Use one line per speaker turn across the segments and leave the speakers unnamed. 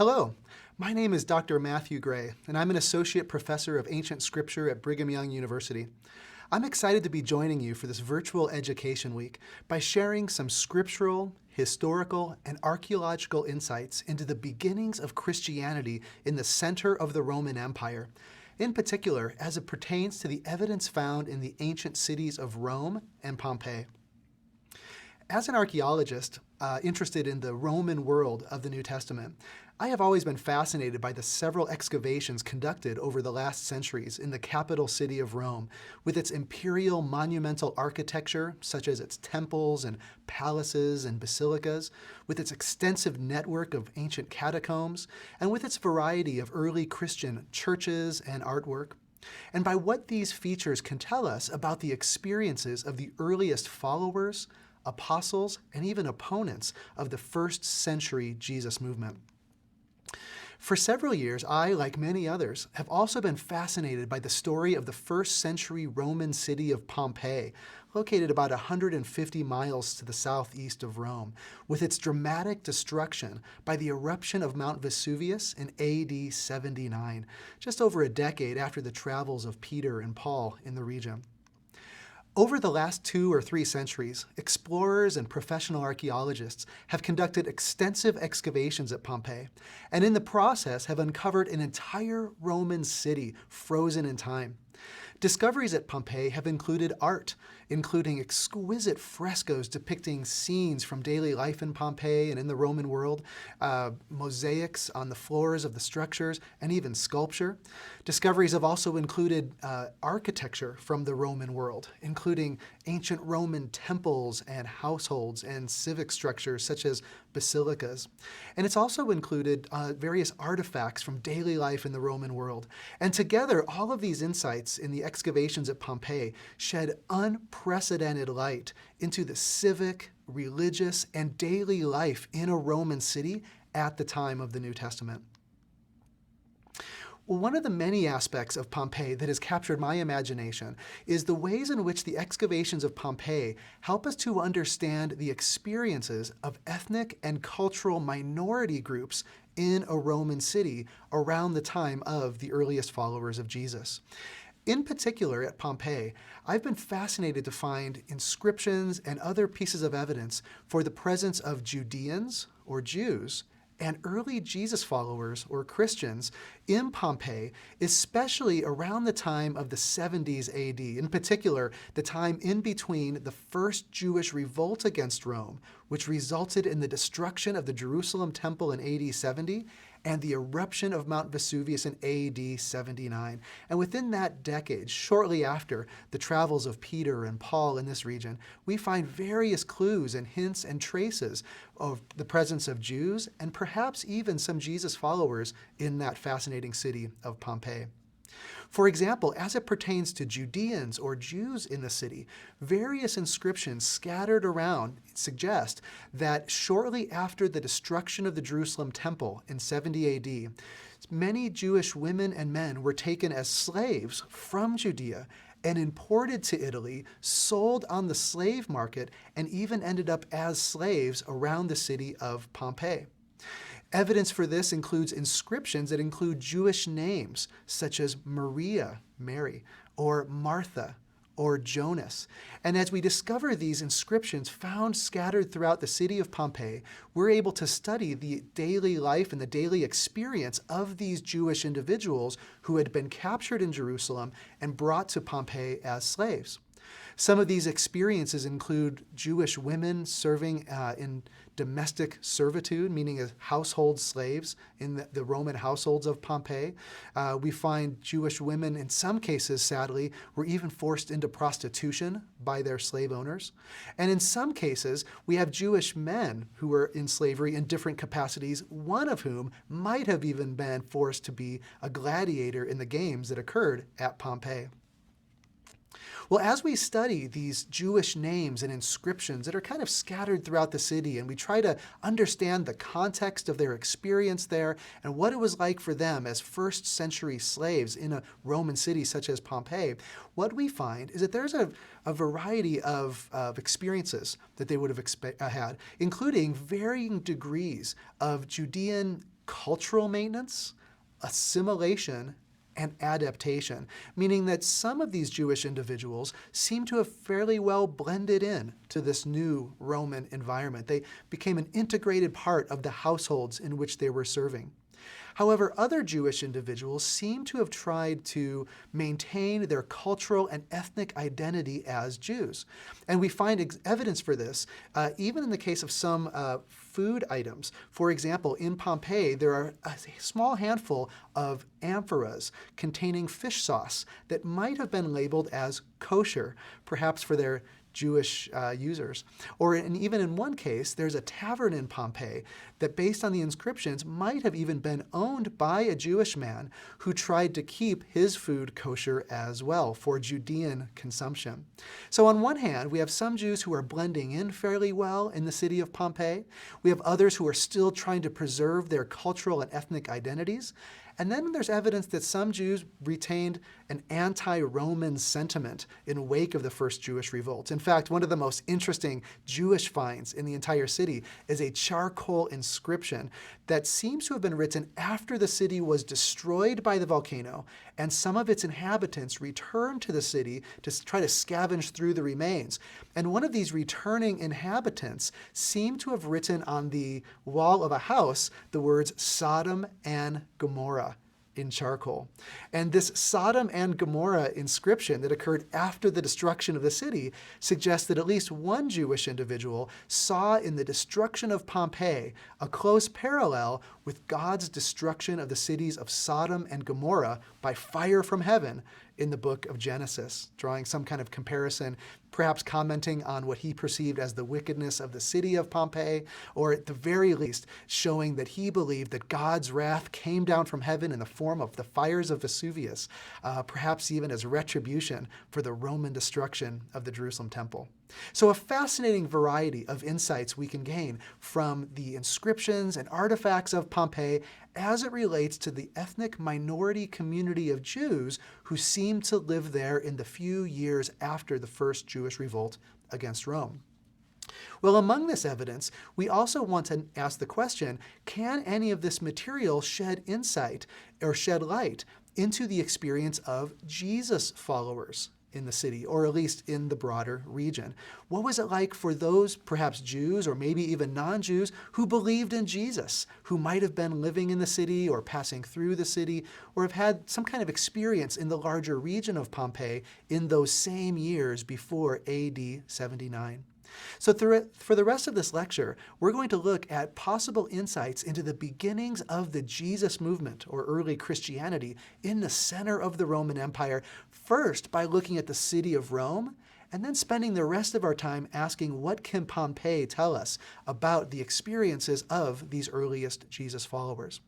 Hello, my name is Dr. Matthew Gray, and I'm an Associate Professor of Ancient Scripture at Brigham Young University. I'm excited to be joining you for this virtual education week by sharing some scriptural, historical, and archaeological insights into the beginnings of Christianity in the center of the Roman Empire, in particular as it pertains to the evidence found in the ancient cities of Rome and Pompeii. As an archaeologist interested in the Roman world of the New Testament, I have always been fascinated by the several excavations conducted over the last centuries in the capital city of Rome, with its imperial monumental architecture, such as its temples and palaces and basilicas, with its extensive network of ancient catacombs, and with its variety of early Christian churches and artwork, and by what these features can tell us about the experiences of the earliest followers, apostles, and even opponents of the first century Jesus movement. For several years, I, like many others, have also been fascinated by the story of the first century Roman city of Pompeii, located about 150 miles to the southeast of Rome, with its dramatic destruction by the eruption of Mount Vesuvius in AD 79, just over a decade after the travels of Peter and Paul in the region. Over the last 2 or 3 centuries, explorers and professional archaeologists have conducted extensive excavations at Pompeii, and in the process have uncovered an entire Roman city frozen in time. Discoveries at Pompeii have included art, including exquisite frescoes depicting scenes from daily life in Pompeii and in the Roman world, mosaics on the floors of the structures, and even sculpture. Discoveries have also included architecture from the Roman world, including ancient Roman temples and households and civic structures such as basilicas. And it's also included various artifacts from daily life in the Roman world. And together, all of these insights in the excavations at Pompeii shed unprecedented light into the civic, religious, and daily life in a Roman city at the time of the New Testament. Well, one of the many aspects of Pompeii that has captured my imagination is the ways in which the excavations of Pompeii help us to understand the experiences of ethnic and cultural minority groups in a Roman city around the time of the earliest followers of Jesus. In particular, at Pompeii, I've been fascinated to find inscriptions and other pieces of evidence for the presence of Judeans, or Jews, and early Jesus followers, or Christians, in Pompeii, especially around the time of the 70s AD, in particular, the time in between the first Jewish revolt against Rome, which resulted in the destruction of the Jerusalem temple in AD 70, and the eruption of Mount Vesuvius in AD 79. And within that decade, shortly after the travels of Peter and Paul in this region, we find various clues and hints and traces of the presence of Jews and perhaps even some Jesus followers in that fascinating city of Pompeii. For example, as it pertains to Judeans or Jews in the city, various inscriptions scattered around suggest that shortly after the destruction of the Jerusalem temple in 70 AD, many Jewish women and men were taken as slaves from Judea and imported to Italy, sold on the slave market, and even ended up as slaves around the city of Pompeii. Evidence for this includes inscriptions that include Jewish names, such as Maria, Mary, or Martha, or Jonas. And as we discover these inscriptions found scattered throughout the city of Pompeii, we're able to study the daily life and the daily experience of these Jewish individuals who had been captured in Jerusalem and brought to Pompeii as slaves. Some of these experiences include Jewish women serving in domestic servitude, meaning as household slaves in the Roman households of Pompeii. We find Jewish women, in some cases, sadly, were even forced into prostitution by their slave owners. And in some cases, we have Jewish men who were in slavery in different capacities, one of whom might have even been forced to be a gladiator in the games that occurred at Pompeii. Well, as we study these Jewish names and inscriptions that are kind of scattered throughout the city, and we try to understand the context of their experience there and what it was like for them as first century slaves in a Roman city such as Pompeii, what we find is that there's a variety of experiences that they would have had, including varying degrees of Judean cultural maintenance, assimilation, and adaptation, meaning that some of these Jewish individuals seem to have fairly well blended in to this new Roman environment. They became an integrated part of the households in which they were serving. However, other Jewish individuals seem to have tried to maintain their cultural and ethnic identity as Jews. And we find evidence for this even in the case of some food items. For example, in Pompeii, there are a small handful of amphoras containing fish sauce that might have been labeled as kosher, perhaps for their Jewish users. Or even in one case, there's a tavern in Pompeii that, based on the inscriptions, might have even been owned by a Jewish man who tried to keep his food kosher as well for Judean consumption. So on one hand, we have some Jews who are blending in fairly well in the city of Pompeii. We have others who are still trying to preserve their cultural and ethnic identities. And then there's evidence that some Jews retained an anti-Roman sentiment in wake of the first Jewish revolt. In fact, one of the most interesting Jewish finds in the entire city is a charcoal inscription that seems to have been written after the city was destroyed by the volcano and some of its inhabitants returned to the city to try to scavenge through the remains. And one of these returning inhabitants seemed to have written on the wall of a house the words Sodom and Gomorrah in charcoal. And this Sodom and Gomorrah inscription that occurred after the destruction of the city suggests that at least one Jewish individual saw in the destruction of Pompeii a close parallel with God's destruction of the cities of Sodom and Gomorrah by fire from heaven in the book of Genesis, drawing some kind of comparison, perhaps commenting on what he perceived as the wickedness of the city of Pompeii, or at the very least showing that he believed that God's wrath came down from heaven in the form of the fires of Vesuvius, perhaps even as retribution for the Roman destruction of the Jerusalem temple. So a fascinating variety of insights we can gain from the inscriptions and artifacts of Pompeii as it relates to the ethnic minority community of Jews who seemed to live there in the few years after the first Jewish revolt against Rome. Well, among this evidence, we also want to ask the question, can any of this material shed insight or shed light into the experience of Jesus followers in the city, or at least in the broader region? What was it like for those, perhaps Jews or maybe even non-Jews, who believed in Jesus, who might have been living in the city or passing through the city, or have had some kind of experience in the larger region of Pompeii in those same years before AD 79? So for the rest of this lecture, we're going to look at possible insights into the beginnings of the Jesus movement, or early Christianity, in the center of the Roman Empire, first by looking at the city of Rome, and then spending the rest of our time asking, what can Pompeii tell us about the experiences of these earliest Jesus followers?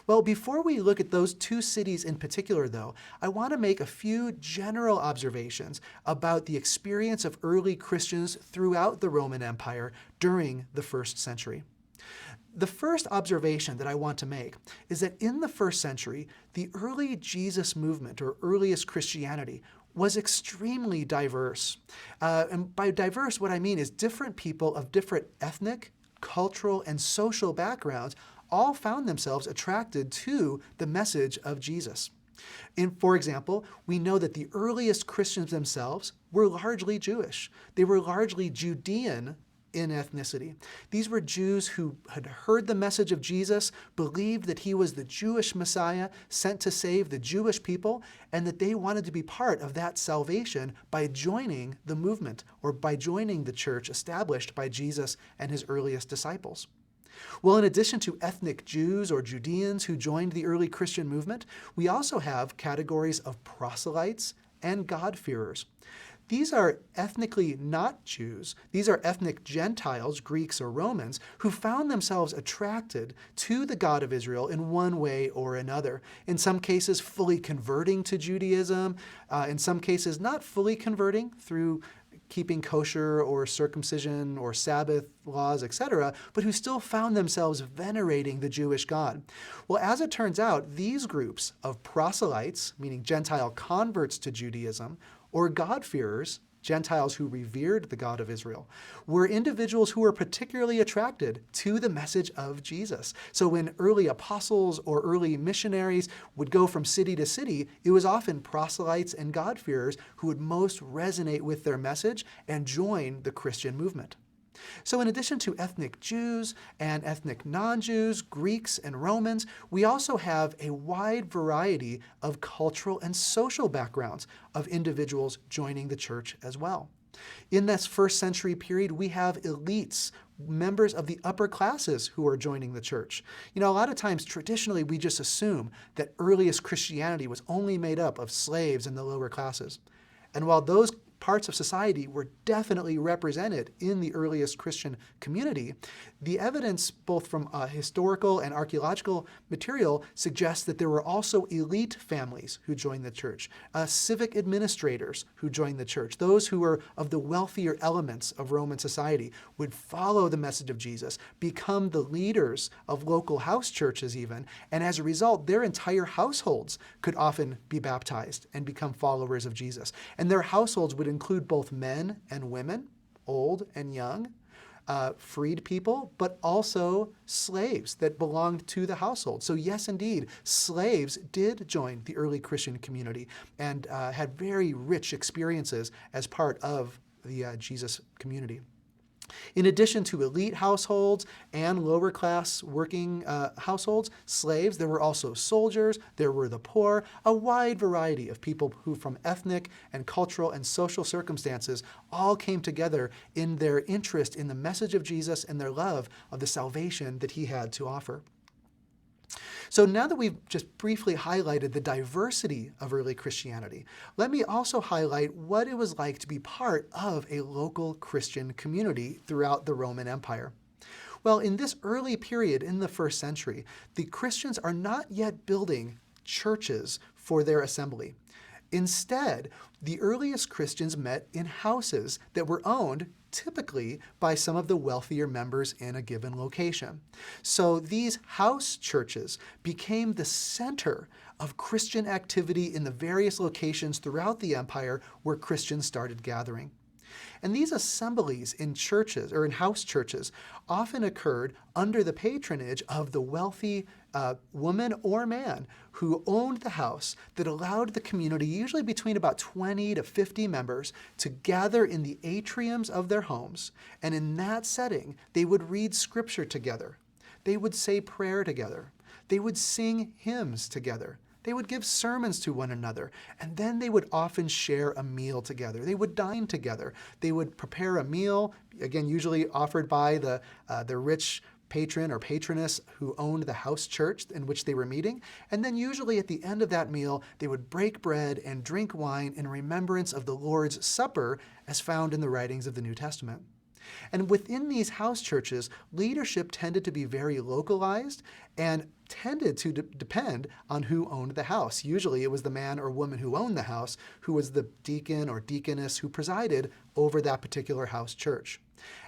Well, before we look at those two cities in particular, though, I want to make a few general observations about the experience of early Christians throughout the Roman Empire during the first century. The first observation that I want to make is that in the first century, the early Jesus movement, or earliest Christianity, was extremely diverse. And by diverse, what I mean is different people of different ethnic, cultural, and social backgrounds all found themselves attracted to the message of Jesus. For example, we know that the earliest Christians themselves were largely Jewish. They were largely Judean in ethnicity. These were Jews who had heard the message of Jesus, believed that he was the Jewish Messiah sent to save the Jewish people, and that they wanted to be part of that salvation by joining the movement, or by joining the church established by Jesus and his earliest disciples. Well, in addition to ethnic Jews or Judeans who joined the early Christian movement, we also have categories of proselytes and God-fearers. These are ethnically not Jews. These are ethnic Gentiles, Greeks or Romans, who found themselves attracted to the God of Israel in one way or another. In some cases, fully converting to Judaism. In some cases, not fully converting through keeping kosher or circumcision or Sabbath laws, etc., but who still found themselves venerating the Jewish God. Well, as it turns out, these groups of proselytes, meaning Gentile converts to Judaism, or God-fearers, Gentiles who revered the God of Israel, were individuals who were particularly attracted to the message of Jesus. So when early apostles or early missionaries would go from city to city, it was often proselytes and God-fearers who would most resonate with their message and join the Christian movement. So in addition to ethnic Jews and ethnic non-Jews, Greeks and Romans, we also have a wide variety of cultural and social backgrounds of individuals joining the church as well. In this first century period, we have elites, members of the upper classes who are joining the church. A lot of times, traditionally, we just assume that earliest Christianity was only made up of slaves and the lower classes. And while those parts of society were definitely represented in the earliest Christian community, the evidence both from historical and archaeological material suggests that there were also elite families who joined the church, civic administrators who joined the church. Those who were of the wealthier elements of Roman society would follow the message of Jesus, become the leaders of local house churches even, and as a result, their entire households could often be baptized and become followers of Jesus. And their households would include both men and women, old and young, freed people, but also slaves that belonged to the household. So yes, indeed, slaves did join the early Christian community and had very rich experiences as part of the Jesus community. In addition to elite households and lower class working households, slaves, there were also soldiers, there were the poor, a wide variety of people who from ethnic and cultural and social circumstances all came together in their interest in the message of Jesus and their love of the salvation that he had to offer. So now that we've just briefly highlighted the diversity of early Christianity, let me also highlight what it was like to be part of a local Christian community throughout the Roman Empire. Well, in this early period in the first century, the Christians are not yet building churches for their assembly. Instead, the earliest Christians met in houses that were owned typically by some of the wealthier members in a given location. So these house churches became the center of Christian activity in the various locations throughout the empire where Christians started gathering. And these assemblies in churches or in house churches often occurred under the patronage of the wealthy woman or man who owned the house that allowed the community, usually between about 20 to 50 members, to gather in the atriums of their homes. And in that setting, they would read scripture together. They would say prayer together. They would sing hymns together. They would give sermons to one another, and then they would often share a meal together. They would dine together. They would prepare a meal, again, usually offered by the rich patron or patroness who owned the house church in which they were meeting. And then usually at the end of that meal, they would break bread and drink wine in remembrance of the Lord's Supper as found in the writings of the New Testament. And within these house churches, leadership tended to be very localized and tended to depend on who owned the house. Usually it was the man or woman who owned the house who was the deacon or deaconess who presided over that particular house church.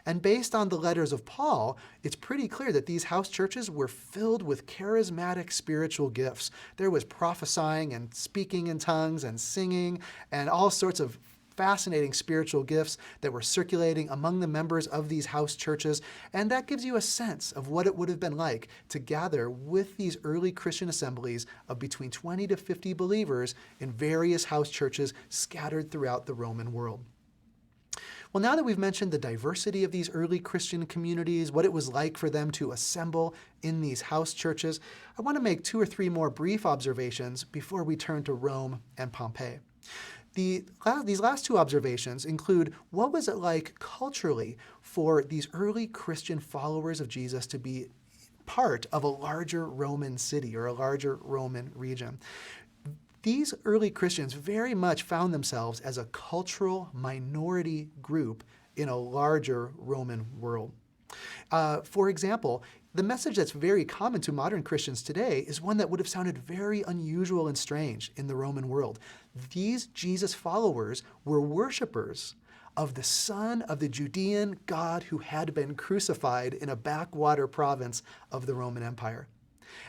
And based on the letters of Paul, it's pretty clear that these house churches were filled with charismatic spiritual gifts. There was prophesying and speaking in tongues and singing and all sorts of fascinating spiritual gifts that were circulating among the members of these house churches. And that gives you a sense of what it would have been like to gather with these early Christian assemblies of between 20 to 50 believers in various house churches scattered throughout the Roman world. Well, now that we've mentioned the diversity of these early Christian communities, what it was like for them to assemble in these house churches, I want to make 2 or 3 more brief observations before we turn to Rome and Pompeii. These last 2 observations include what was it like culturally for these early Christian followers of Jesus to be part of a larger Roman city or a larger Roman region. These early Christians very much found themselves as a cultural minority group in a larger Roman world. For example, the message that's very common to modern Christians today is one that would have sounded very unusual and strange in the Roman world. These Jesus followers were worshipers of the Son of the Judean God who had been crucified in a backwater province of the Roman Empire.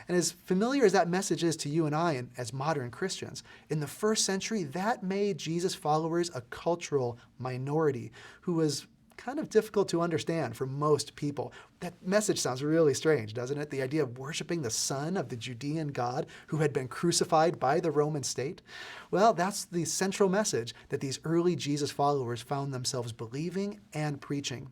And as familiar as that message is to you and I and as modern Christians, in the first century, that made Jesus' followers a cultural minority who was kind of difficult to understand for most people. That message sounds really strange, doesn't it? The idea of worshiping the son of the Judean God who had been crucified by the Roman state. Well, that's the central message that these early Jesus followers found themselves believing and preaching.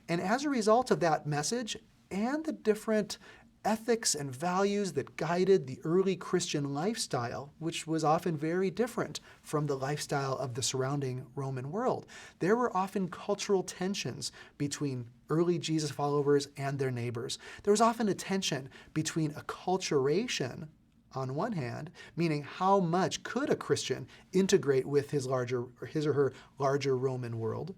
And as a result of that message and the different ethics and values that guided the early Christian lifestyle, which was often very different from the lifestyle of the surrounding Roman world. There were often cultural tensions between early Jesus followers and their neighbors. There was often a tension between acculturation on one hand, meaning how much could a Christian integrate with his or her larger Roman world,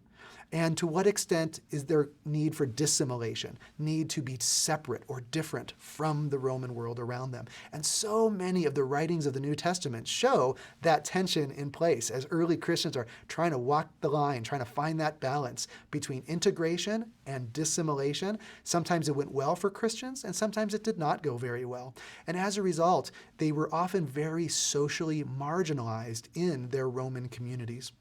and to what extent is there need for dissimilation, need to be separate or different from the Roman world around them. And so many of the writings of the New Testament show that tension in place as early Christians are trying to walk the line, trying to find that balance between integration and dissimilation. Sometimes it went well for Christians, and sometimes it did not go very well. And as a result, they were often very socially marginalized in their Roman communities.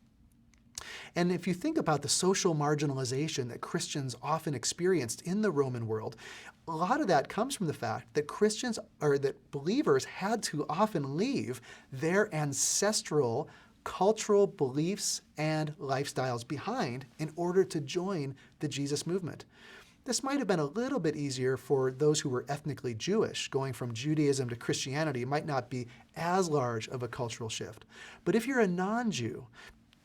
And if you think about the social marginalization that Christians often experienced in the Roman world, a lot of that comes from the fact that Christians, or that believers, had to often leave their ancestral cultural beliefs and lifestyles behind in order to join the Jesus movement. This might have been a little bit easier for those who were ethnically Jewish. Going from Judaism to Christianity might not be as large of a cultural shift. But if you're a non-Jew,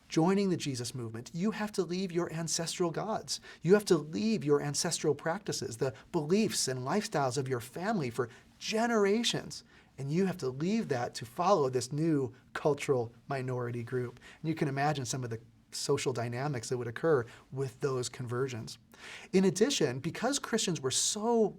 joining the Jesus movement, you have to leave your ancestral gods. You have to leave your ancestral practices, the beliefs and lifestyles of your family for generations. And you have to leave that to follow this new cultural minority group. And you can imagine some of the social dynamics that would occur with those conversions. In addition, because Christians were so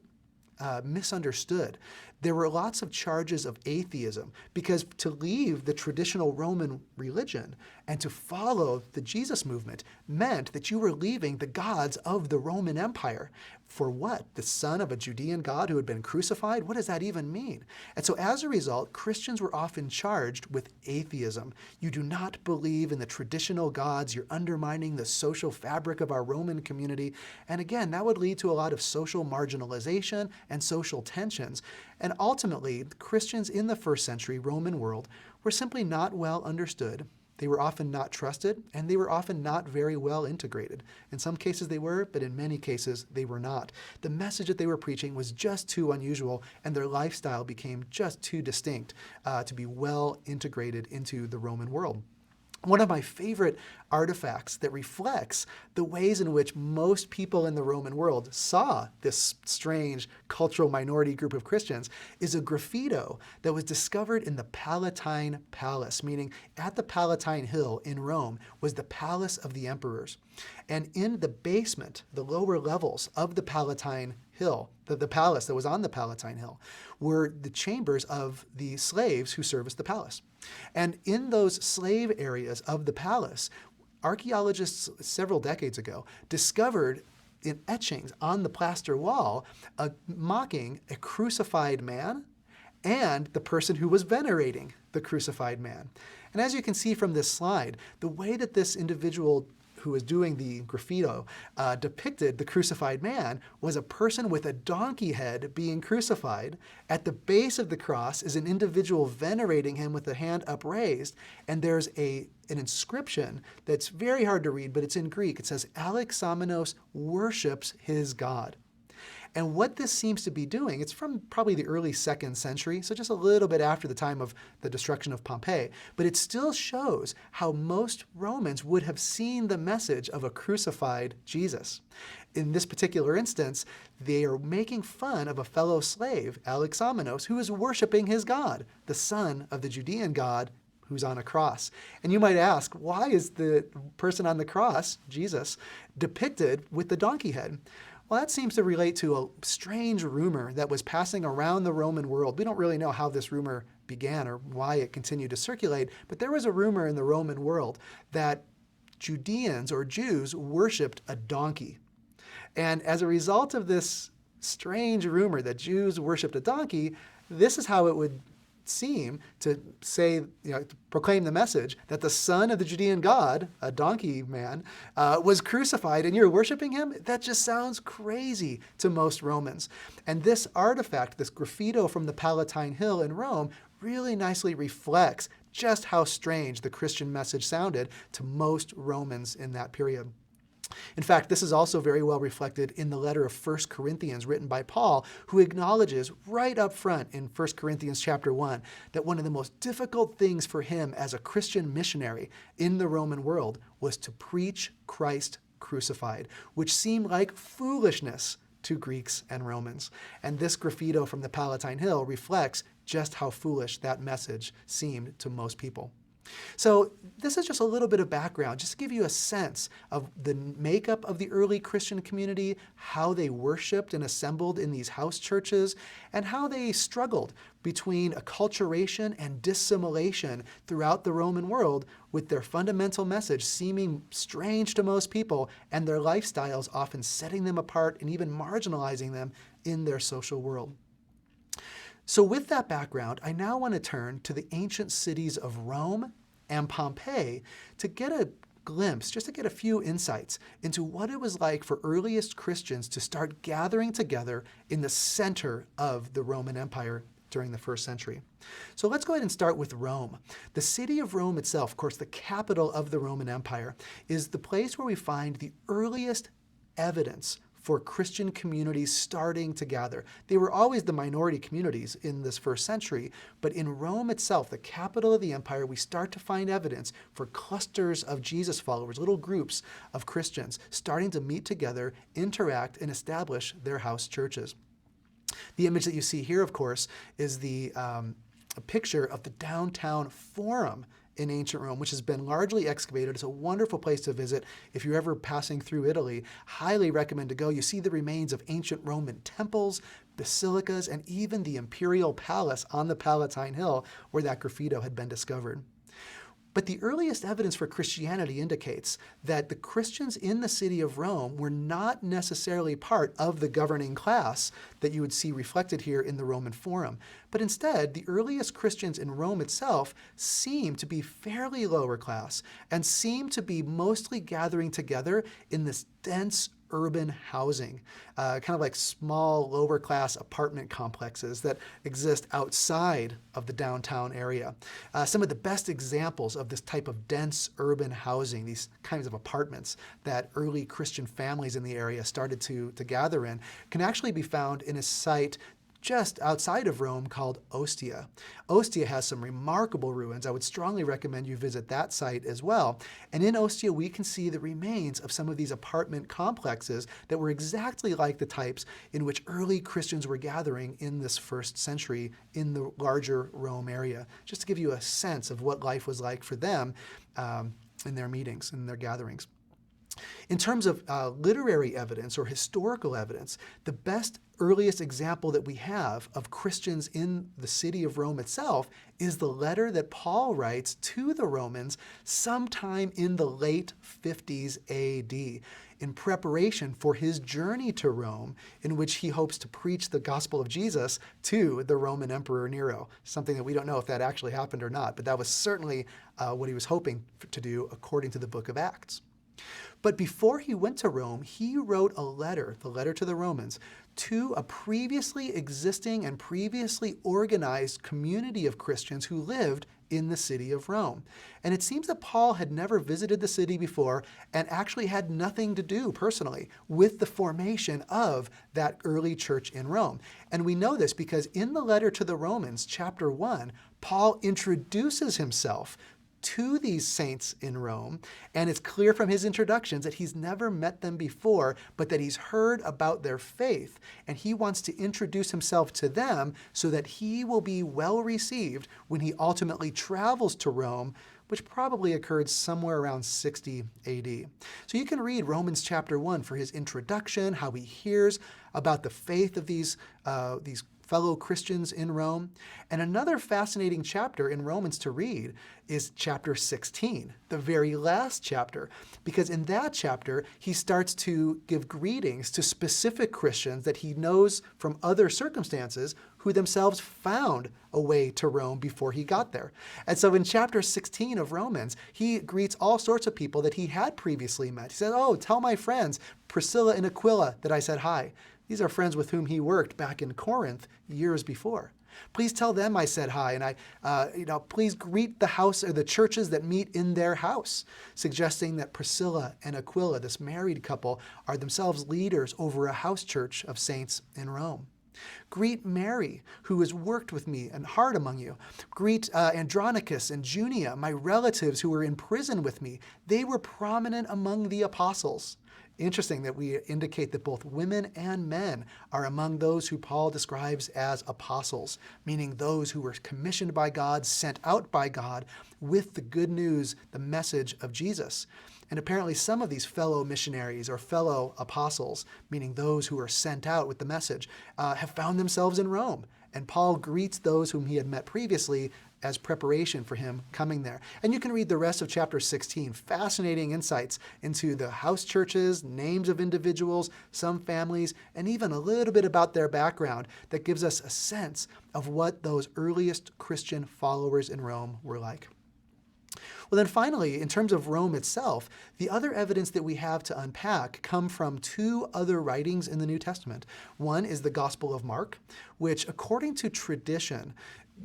misunderstood, there were lots of charges of atheism, because to leave the traditional Roman religion and to follow the Jesus movement meant that you were leaving the gods of the Roman Empire. For what? The son of a Judean God who had been crucified? What does that even mean? And so as a result, Christians were often charged with atheism. You do not believe in the traditional gods. You're undermining the social fabric of our Roman community. And again, that would lead to a lot of social marginalization and social tensions. And ultimately, Christians in the first century Roman world were simply not well understood. They were often not trusted, and they were often not very well integrated. In some cases they were, but in many cases they were not. The message that they were preaching was just too unusual, and their lifestyle became just too distinct to be well integrated into the Roman world. One of my favorite artifacts that reflects the ways in which most people in the Roman world saw this strange cultural minority group of Christians is a graffito that was discovered in the Palatine Palace, meaning at the Palatine Hill in Rome was the palace of the emperors. And in the basement, the lower levels of the Palatine Hill, the palace that was on the Palatine Hill, were the chambers of the slaves who serviced the palace. And in those slave areas of the palace, archaeologists several decades ago discovered in etchings on the plaster wall mocking a crucified man and the person who was venerating the crucified man. And as you can see from this slide, the way that this individual who was doing the graffito depicted the crucified man was a person with a donkey head being crucified. At the base of the cross is an individual venerating him with the hand upraised, and there's an inscription that's very hard to read, but it's in Greek. It says, Alexamenos worships his God. And what this seems to be doing, it's from probably the early 2nd century, so just a little bit after the time of the destruction of Pompeii, but it still shows how most Romans would have seen the message of a crucified Jesus. In this particular instance, they are making fun of a fellow slave, Alexamenos, who is worshiping his God, the son of the Judean God who's on a cross. And you might ask, why is the person on the cross, Jesus, depicted with the donkey head? Well, that seems to relate to a strange rumor that was passing around the Roman world. We don't really know how this rumor began or why it continued to circulate, but there was a rumor in the Roman world that Judeans or Jews worshipped a donkey. And as a result of this strange rumor that Jews worshipped a donkey, this is how it would seem to say, to proclaim the message that the son of the Judean god, a donkey man, was crucified and you're worshiping him? That just sounds crazy to most Romans. And this artifact, this graffito from the Palatine Hill in Rome, really nicely reflects just how strange the Christian message sounded to most Romans in that period. In fact, this is also very well reflected in the letter of 1 Corinthians written by Paul, who acknowledges right up front in 1 Corinthians chapter 1 that one of the most difficult things for him as a Christian missionary in the Roman world was to preach Christ crucified, which seemed like foolishness to Greeks and Romans. And this graffito from the Palatine Hill reflects just how foolish that message seemed to most people. So this is just a little bit of background, just to give you a sense of the makeup of the early Christian community, how they worshiped and assembled in these house churches, and how they struggled between acculturation and dissimulation throughout the Roman world, with their fundamental message seeming strange to most people and their lifestyles often setting them apart and even marginalizing them in their social world. So with that background, I now want to turn to the ancient cities of Rome and Pompeii to get a glimpse, just to get a few insights into what it was like for earliest Christians to start gathering together in the center of the Roman Empire during the first century. So let's go ahead and start with Rome. The city of Rome itself, of course, the capital of the Roman Empire, is the place where we find the earliest evidence for Christian communities starting to gather. They were always the minority communities in this first century, but in Rome itself, the capital of the empire, we start to find evidence for clusters of Jesus followers, little groups of Christians starting to meet together, interact, and establish their house churches. The image that you see here, of course, is a picture of the downtown forum in ancient Rome, which has been largely excavated. It's a wonderful place to visit. If you're ever passing through Italy, highly recommend to go. You see the remains of ancient Roman temples, basilicas, and even the imperial palace on the Palatine Hill where that graffito had been discovered. But the earliest evidence for Christianity indicates that the Christians in the city of Rome were not necessarily part of the governing class that you would see reflected here in the Roman Forum. But instead, the earliest Christians in Rome itself seem to be fairly lower class and seem to be mostly gathering together in this dense urban housing, kind of like small lower class apartment complexes that exist outside of the downtown area. Some of the best examples of this type of dense urban housing, these kinds of apartments that early Christian families in the area started to gather in, can actually be found in a site just outside of Rome called Ostia. Ostia has some remarkable ruins. I would strongly recommend you visit that site as well. And in Ostia, we can see the remains of some of these apartment complexes that were exactly like the types in which early Christians were gathering in this first century in the larger Rome area, just to give you a sense of what life was like for them in their meetings, in their gatherings. In terms of literary evidence or historical evidence, the best earliest example that we have of Christians in the city of Rome itself is the letter that Paul writes to the Romans sometime in the late 50s AD in preparation for his journey to Rome, in which he hopes to preach the gospel of Jesus to the Roman Emperor Nero. Something that we don't know if that actually happened or not, but that was certainly what he was hoping to do according to the book of Acts. But before he went to Rome, he wrote a letter, the letter to the Romans, to a previously existing and previously organized community of Christians who lived in the city of Rome. And it seems that Paul had never visited the city before and actually had nothing to do personally with the formation of that early church in Rome. And we know this because in the letter to the Romans, chapter 1, Paul introduces himself to these saints in Rome, and it's clear from his introductions that he's never met them before, but that he's heard about their faith, and he wants to introduce himself to them so that he will be well received when he ultimately travels to Rome, which probably occurred somewhere around 60 AD. So you can read Romans chapter 1 for his introduction, how he hears about the faith of these fellow Christians in Rome. And another fascinating chapter in Romans to read is chapter 16, the very last chapter, because in that chapter, he starts to give greetings to specific Christians that he knows from other circumstances who themselves found a way to Rome before he got there. And so in chapter 16 of Romans, he greets all sorts of people that he had previously met. He said, oh, tell my friends, Priscilla and Aquila, that I said hi. These are friends with whom he worked back in Corinth years before. Please tell them I said hi, and please greet the house or the churches that meet in their house, suggesting that Priscilla and Aquila, this married couple, are themselves leaders over a house church of saints in Rome. Greet Mary, who has worked with me and hard among you. Greet Andronicus and Junia, my relatives who were in prison with me. They were prominent among the apostles. Interesting that we indicate that both women and men are among those who Paul describes as apostles, meaning those who were commissioned by God, sent out by God with the good news, the message of Jesus. And apparently some of these fellow missionaries or fellow apostles, meaning those who are sent out with the message, have found themselves in Rome. And Paul greets those whom he had met previously as preparation for him coming there. And you can read the rest of chapter 16, fascinating insights into the house churches, names of individuals, some families, and even a little bit about their background that gives us a sense of what those earliest Christian followers in Rome were like. Well, then finally, in terms of Rome itself, the other evidence that we have to unpack come from two other writings in the New Testament. One is the Gospel of Mark, which, according to tradition,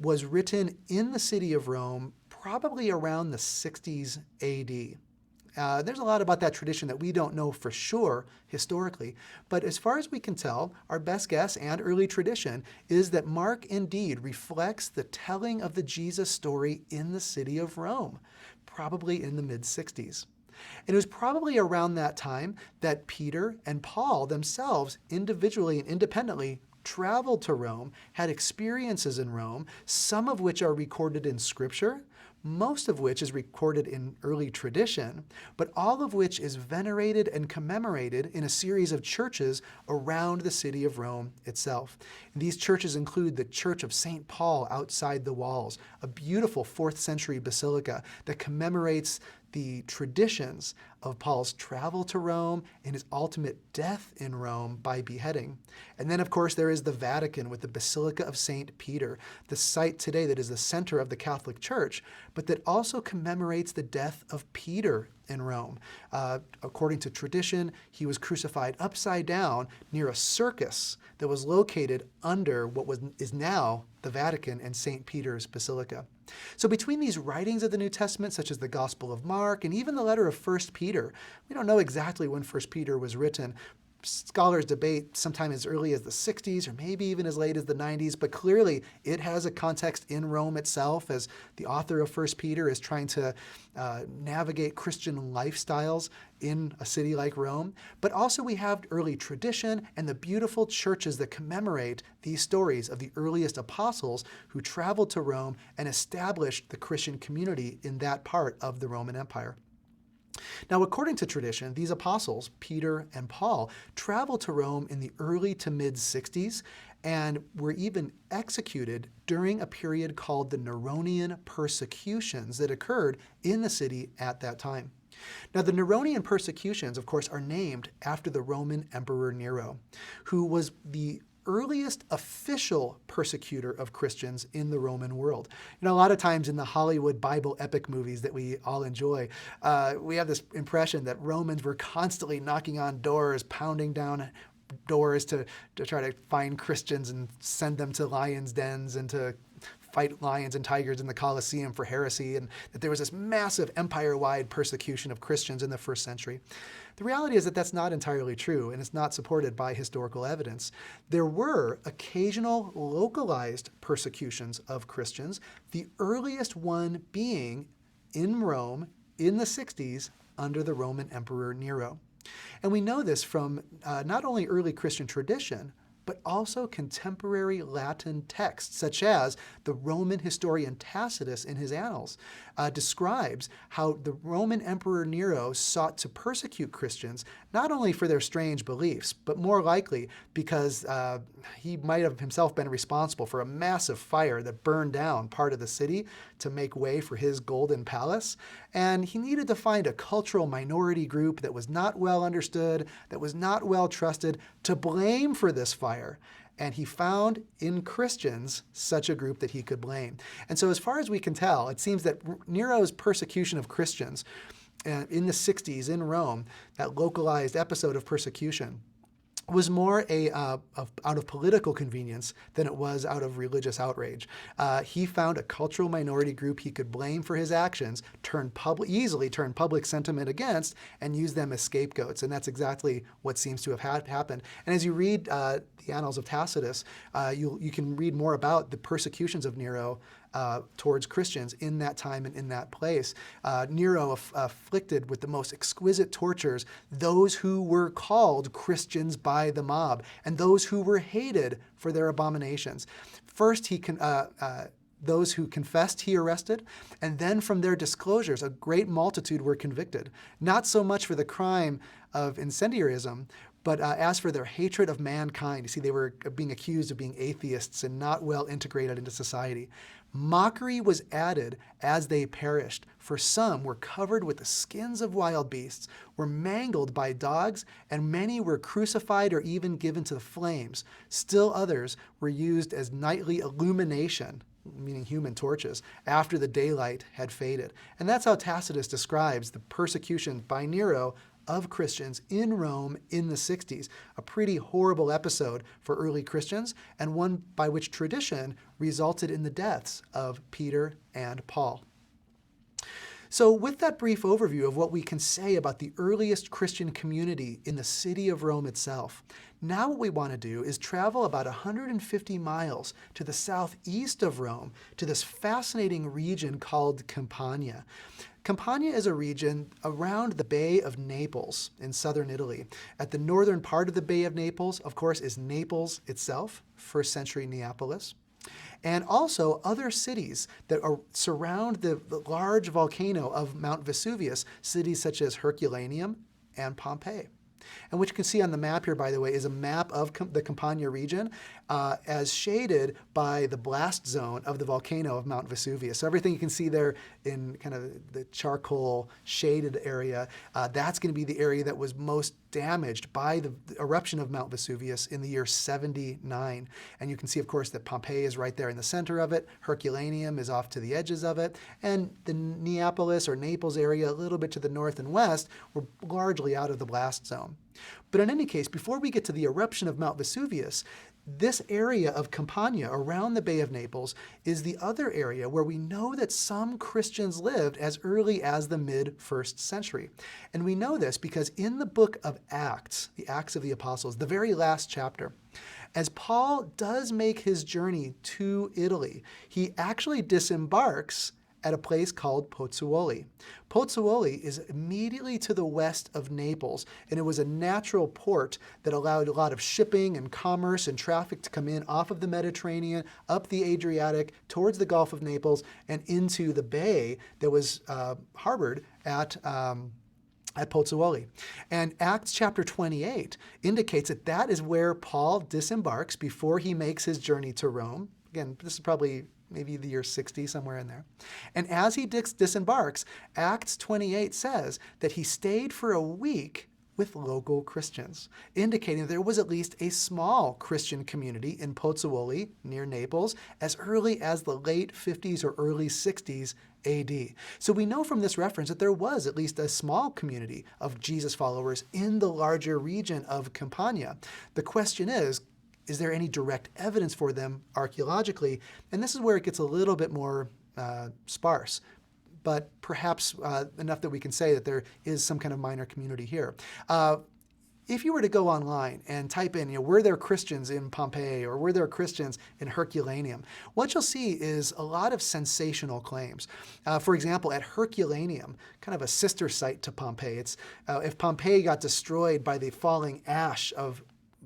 was written in the city of Rome probably around the 60s AD. There's a lot about that tradition that we don't know for sure historically, but as far as we can tell, our best guess and early tradition is that Mark indeed reflects the telling of the Jesus story in the city of Rome, probably in the mid-60s. And it was probably around that time that Peter and Paul themselves, individually and independently, traveled to Rome, had experiences in Rome, some of which are recorded in Scripture, most of which is recorded in early tradition, but all of which is venerated and commemorated in a series of churches around the city of Rome itself. And these churches include the Church of St. Paul outside the walls, a beautiful 4th century basilica that commemorates the traditions of Paul's travel to Rome and his ultimate death in Rome by beheading. And then, of course, there is the Vatican with the Basilica of St. Peter, the site today that is the center of the Catholic Church, but that also commemorates the death of Peter in Rome. According to tradition, he was crucified upside down near a circus that was located under what is now the Vatican and St. Peter's Basilica. So between these writings of the New Testament, such as the Gospel of Mark and even the letter of 1 Peter, we don't know exactly when 1 Peter was written. Scholars debate sometime as early as the 60s or maybe even as late as the 90s, but clearly it has a context in Rome itself as the author of 1 Peter is trying to navigate Christian lifestyles in a city like Rome. But also we have early tradition and the beautiful churches that commemorate these stories of the earliest apostles who traveled to Rome and established the Christian community in that part of the Roman Empire. Now, according to tradition, these apostles, Peter and Paul, traveled to Rome in the early to mid-60s and were even executed during a period called the Neronian persecutions that occurred in the city at that time. Now, the Neronian persecutions, of course, are named after the Roman Emperor Nero, who was the earliest official persecutor of Christians in the Roman world. You know, a lot of times in the Hollywood Bible epic movies that we all enjoy, we have this impression that Romans were constantly knocking on doors, pounding down doors to try to find Christians and send them to lions' dens and to fight lions and tigers in the Colosseum for heresy, and that there was this massive empire-wide persecution of Christians in the 1st century. The reality is that that's not entirely true, and it's not supported by historical evidence. There were occasional localized persecutions of Christians, the earliest one being in Rome in the 60s under the Roman Emperor Nero. And we know this from not only early Christian tradition, but also contemporary Latin texts, such as the Roman historian Tacitus in his Annals describes how the Roman Emperor Nero sought to persecute Christians, not only for their strange beliefs, but more likely because he might have himself been responsible for a massive fire that burned down part of the city to make way for his golden palace. And he needed to find a cultural minority group that was not well understood, that was not well trusted, to blame for this fire. And he found in Christians such a group that he could blame. And so as far as we can tell, it seems that Nero's persecution of Christians in the 60s in Rome, that localized episode of persecution, was more out of political convenience than it was out of religious outrage. He found a cultural minority group he could blame for his actions, easily turn public sentiment against, and use them as scapegoats. And that's exactly what seems to have happened. And as you read the Annals of Tacitus, you can read more about the persecutions of Nero towards Christians in that time and in that place. Nero afflicted with the most exquisite tortures those who were called Christians by the mob and those who were hated for their abominations. First, those who confessed he arrested, and then from their disclosures, a great multitude were convicted, not so much for the crime of incendiarism, but as for their hatred of mankind. You see, they were being accused of being atheists and not well integrated into society. Mockery was added as they perished, for some were covered with the skins of wild beasts, were mangled by dogs, and many were crucified or even given to the flames. Still others were used as nightly illumination, meaning human torches, after the daylight had faded. And that's how Tacitus describes the persecution by Nero of Christians in Rome in the 60s, a pretty horrible episode for early Christians, and one by which tradition resulted in the deaths of Peter and Paul. So with that brief overview of what we can say about the earliest Christian community in the city of Rome itself, now what we want to do is travel about 150 miles to the southeast of Rome to this fascinating region called Campania. Campania is a region around the Bay of Naples in southern Italy. At the northern part of the Bay of Naples, of course, is Naples itself, first century Neapolis, and also other cities that surround the large volcano of Mount Vesuvius, cities such as Herculaneum and Pompeii. And what you can see on the map here, by the way, is a map of the Campania region as shaded by the blast zone of the volcano of Mount Vesuvius. So everything you can see there in kind of the charcoal shaded area, that's going to be the area that was most damaged by the eruption of Mount Vesuvius in the year 79. And you can see, of course, that Pompeii is right there in the center of it. Herculaneum is off to the edges of it. And the Neapolis or Naples area, a little bit to the north and west, were largely out of the blast zone. But in any case, before we get to the eruption of Mount Vesuvius, this area of Campania around the Bay of Naples is the other area where we know that some Christians lived as early as the mid-1st century. And we know this because in the book of Acts, the Acts of the Apostles, the very last chapter, as Paul does make his journey to Italy, he actually disembarks at a place called Pozzuoli. Pozzuoli is immediately to the west of Naples, and it was a natural port that allowed a lot of shipping and commerce and traffic to come in off of the Mediterranean, up the Adriatic, towards the Gulf of Naples, and into the bay that was harbored at Pozzuoli. And Acts chapter 28 indicates that that is where Paul disembarks before he makes his journey to Rome. Again, this is probably maybe the year 60, somewhere in there. And as he disembarks, Acts 28 says that he stayed for a week with local Christians, indicating that there was at least a small Christian community in Pozzuoli, near Naples, as early as the late 50s or early 60s AD. So we know from this reference that there was at least a small community of Jesus followers in the larger region of Campania. The question is there any direct evidence for them archaeologically? And this is where it gets a little bit more sparse, but perhaps enough that we can say that there is some kind of minor community here. If you were to go online and type in, were there Christians in Pompeii or were there Christians in Herculaneum, what you'll see is a lot of sensational claims. For example, at Herculaneum, kind of a sister site to Pompeii, if Pompeii got destroyed by the falling ash of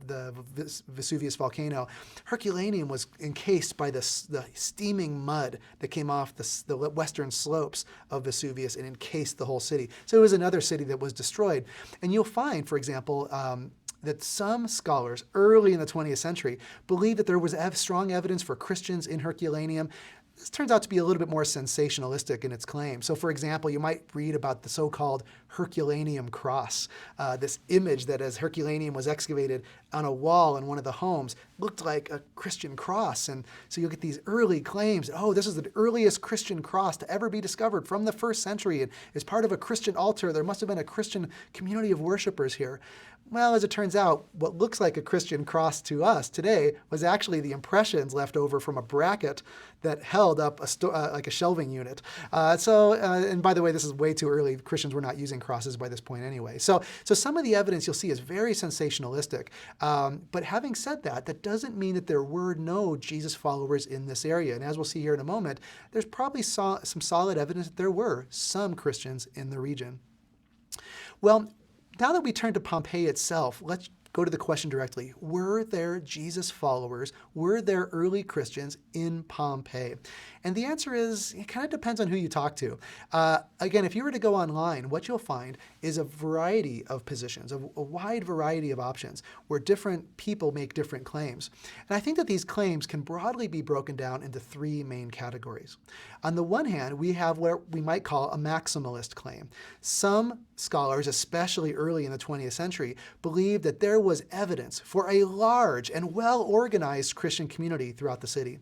Vesuvius volcano, Herculaneum was encased by the steaming mud that came off the western slopes of Vesuvius and encased the whole city. So it was another city that was destroyed. And you'll find, for example, that some scholars early in the 20th century believed that there was strong evidence for Christians in Herculaneum. This turns out to be a little bit more sensationalistic in its claim. So, for example, you might read about the so-called Herculaneum cross, this image that as Herculaneum was excavated on a wall in one of the homes looked like a Christian cross. And so you'll get these early claims, oh, this is the earliest Christian cross to ever be discovered from the 1st century. And is part of a Christian altar. There must have been a Christian community of worshipers here. Well, as it turns out, what looks like a Christian cross to us today was actually the impressions left over from a bracket that held up like a shelving unit. And by the way, this is way too early. Christians were not using crosses by this point anyway. So some of the evidence you'll see is very sensationalistic. But having said that, that doesn't mean that there were no Jesus followers in this area. And as we'll see here in a moment, there's probably some solid evidence that there were some Christians in the region. Well, now that we turn to Pompeii itself, let's go to the question directly. Were there Jesus followers? Were there early Christians in Pompeii? And the answer is, it kind of depends on who you talk to. Again, if you were to go online, what you'll find is a variety of positions, a wide variety of options where different people make different claims. And I think that these claims can broadly be broken down into 3 main categories. On the one hand, we have what we might call a maximalist claim. Some scholars, especially early in the 20th century, believed that there was evidence for a large and well-organized Christian community throughout the city.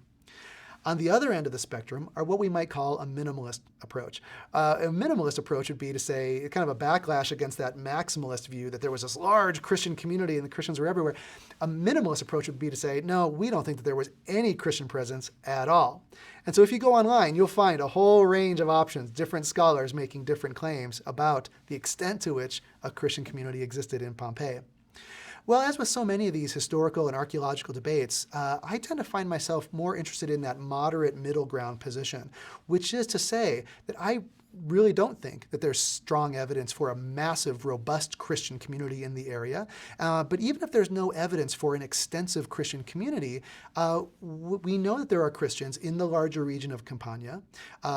On the other end of the spectrum are what we might call a minimalist approach. A minimalist approach would be to say, kind of a backlash against that maximalist view that there was this large Christian community and the Christians were everywhere. A minimalist approach would be to say, no, we don't think that there was any Christian presence at all. And so if you go online, you'll find a whole range of options, different scholars making different claims about the extent to which a Christian community existed in Pompeii. Well, as with so many of these historical and archaeological debates, I tend to find myself more interested in that moderate middle ground position, which is to say that I really don't think that there's strong evidence for a massive, robust Christian community in the area. But even if there's no evidence for an extensive Christian community, we know that there are Christians in the larger region of Campania,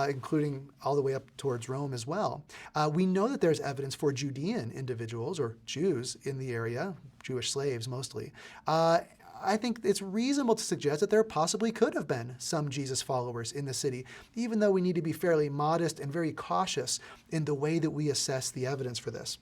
including all the way up towards Rome as well. We know that there's evidence for Judean individuals or Jews in the area, Jewish slaves mostly. I think it's reasonable to suggest that there possibly could have been some Jesus followers in the city, even though we need to be fairly modest and very cautious in the way that we assess the evidence for this.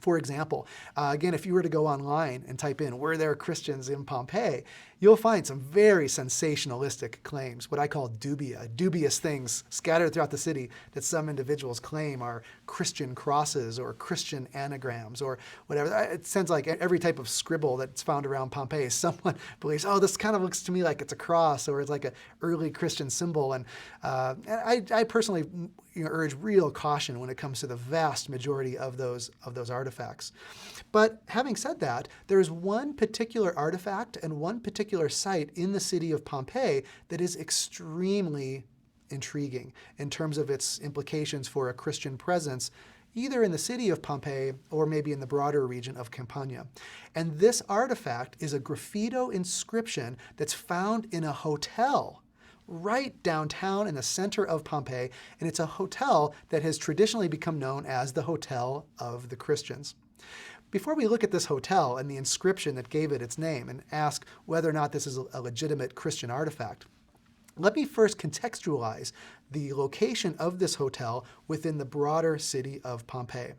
For example, again, if you were to go online and type in, were there Christians in Pompeii, you'll find some very sensationalistic claims, what I call dubious things scattered throughout the city that some individuals claim are Christian crosses or Christian anagrams or whatever. It sounds like every type of scribble that's found around Pompeii, someone believes, oh, this kind of looks to me like it's a cross or it's like an early Christian symbol. And I personally urge real caution when it comes to the vast majority of those artifacts. But having said that, there's one particular artifact and one particular site in the city of Pompeii that is extremely intriguing in terms of its implications for a Christian presence, either in the city of Pompeii or maybe in the broader region of Campania. And this artifact is a graffito inscription that's found in a hotel right downtown in the center of Pompeii, and it's a hotel that has traditionally become known as the Hotel of the Christians. Before we look at this hotel and the inscription that gave it its name and ask whether or not this is a legitimate Christian artifact, let me first contextualize the location of this hotel within the broader city of Pompeii.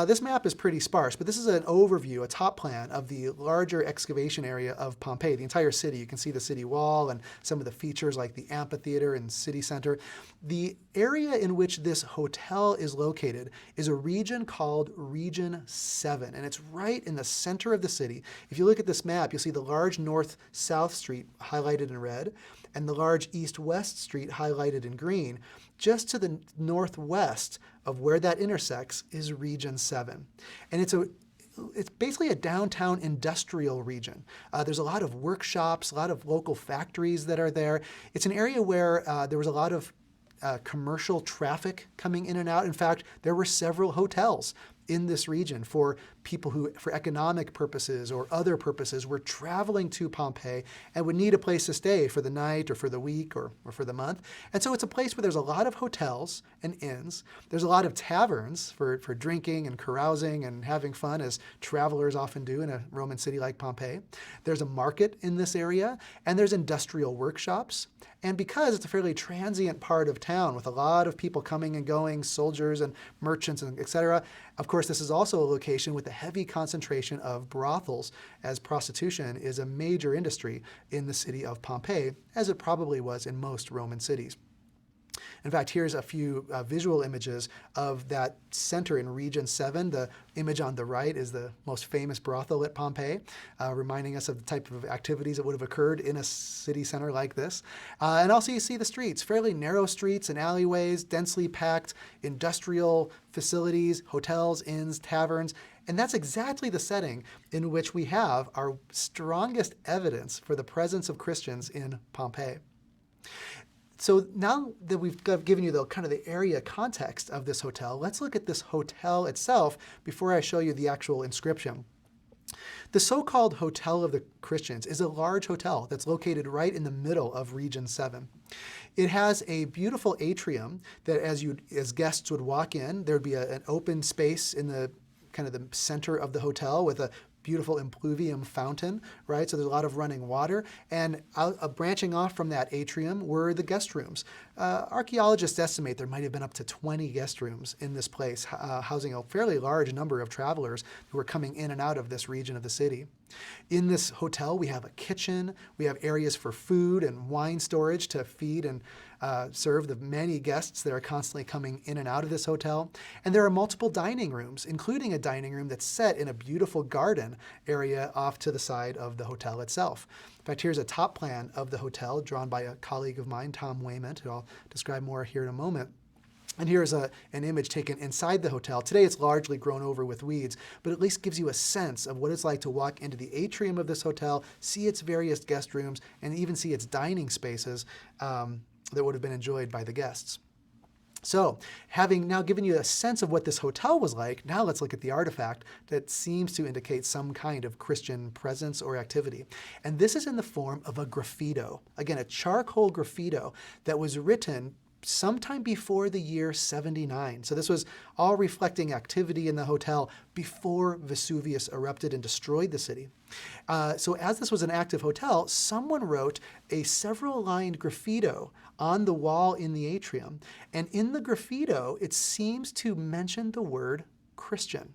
This map is pretty sparse, but this is an overview, a top plan of the larger excavation area of Pompeii, the entire city. You can see the city wall and some of the features like the amphitheater and city center. The area in which this hotel is located is a region called Region 7, and it's right in the center of the city. If you look at this map, you'll see the large north-south street highlighted in red and the large east-west street highlighted in green. Just to the northwest of where that intersects is Region 7. And it's basically a downtown industrial region. There's a lot of workshops, a lot of local factories that are there. It's an area where there was a lot of commercial traffic coming in and out. In fact, there were several hotels in this region for people who, for economic purposes or other purposes, were traveling to Pompeii and would need a place to stay for the night or for the week or for the month. And so it's a place where there's a lot of hotels and inns. There's a lot of taverns for drinking and carousing and having fun, as travelers often do in a Roman city like Pompeii. There's a market in this area, and there's industrial workshops. And because it's a fairly transient part of town with a lot of people coming and going, soldiers and merchants and etc., of course, this is also a location with a heavy concentration of brothels, as prostitution is a major industry in the city of Pompeii, as it probably was in most Roman cities. In fact, here's a few visual images of that center in Region 7. The image on the right is the most famous brothel at Pompeii, reminding us of the type of activities that would have occurred in a city center like this. And also you see the streets, fairly narrow streets and alleyways, densely packed industrial facilities, hotels, inns, taverns. And that's exactly the setting in which we have our strongest evidence for the presence of Christians in Pompeii. So now that we've given you the kind of the area context of this hotel, let's look at this hotel itself before I show you the actual inscription. The so-called Hotel of the Christians is a large hotel that's located right in the middle of Region 7. It has a beautiful atrium that as guests would walk in, there'd be an open space in the kind of the center of the hotel with a beautiful impluvium fountain, right? So there's a lot of running water. And branching off from that atrium were the guest rooms. Archaeologists estimate there might have been up to 20 guest rooms in this place, housing a fairly large number of travelers who were coming in and out of this region of the city. In this hotel, we have a kitchen, we have areas for food and wine storage to feed and serve the many guests that are constantly coming in and out of this hotel. And there are multiple dining rooms, including a dining room that's set in a beautiful garden area off to the side of the hotel itself. In fact, here's a top plan of the hotel drawn by a colleague of mine, Tom Wayment, who I'll describe more here in a moment. And here's an image taken inside the hotel. Today it's largely grown over with weeds, but at least gives you a sense of what it's like to walk into the atrium of this hotel, see its various guest rooms, and even see its dining spaces that would have been enjoyed by the guests. So, having now given you a sense of what this hotel was like, now let's look at the artifact that seems to indicate some kind of Christian presence or activity. And this is in the form of a graffito. Again, a charcoal graffito that was written sometime before the year 79. So this was all reflecting activity in the hotel before Vesuvius erupted and destroyed the city. So as this was an active hotel, someone wrote a several-lined graffito on the wall in the atrium. And in the graffito, it seems to mention the word Christian.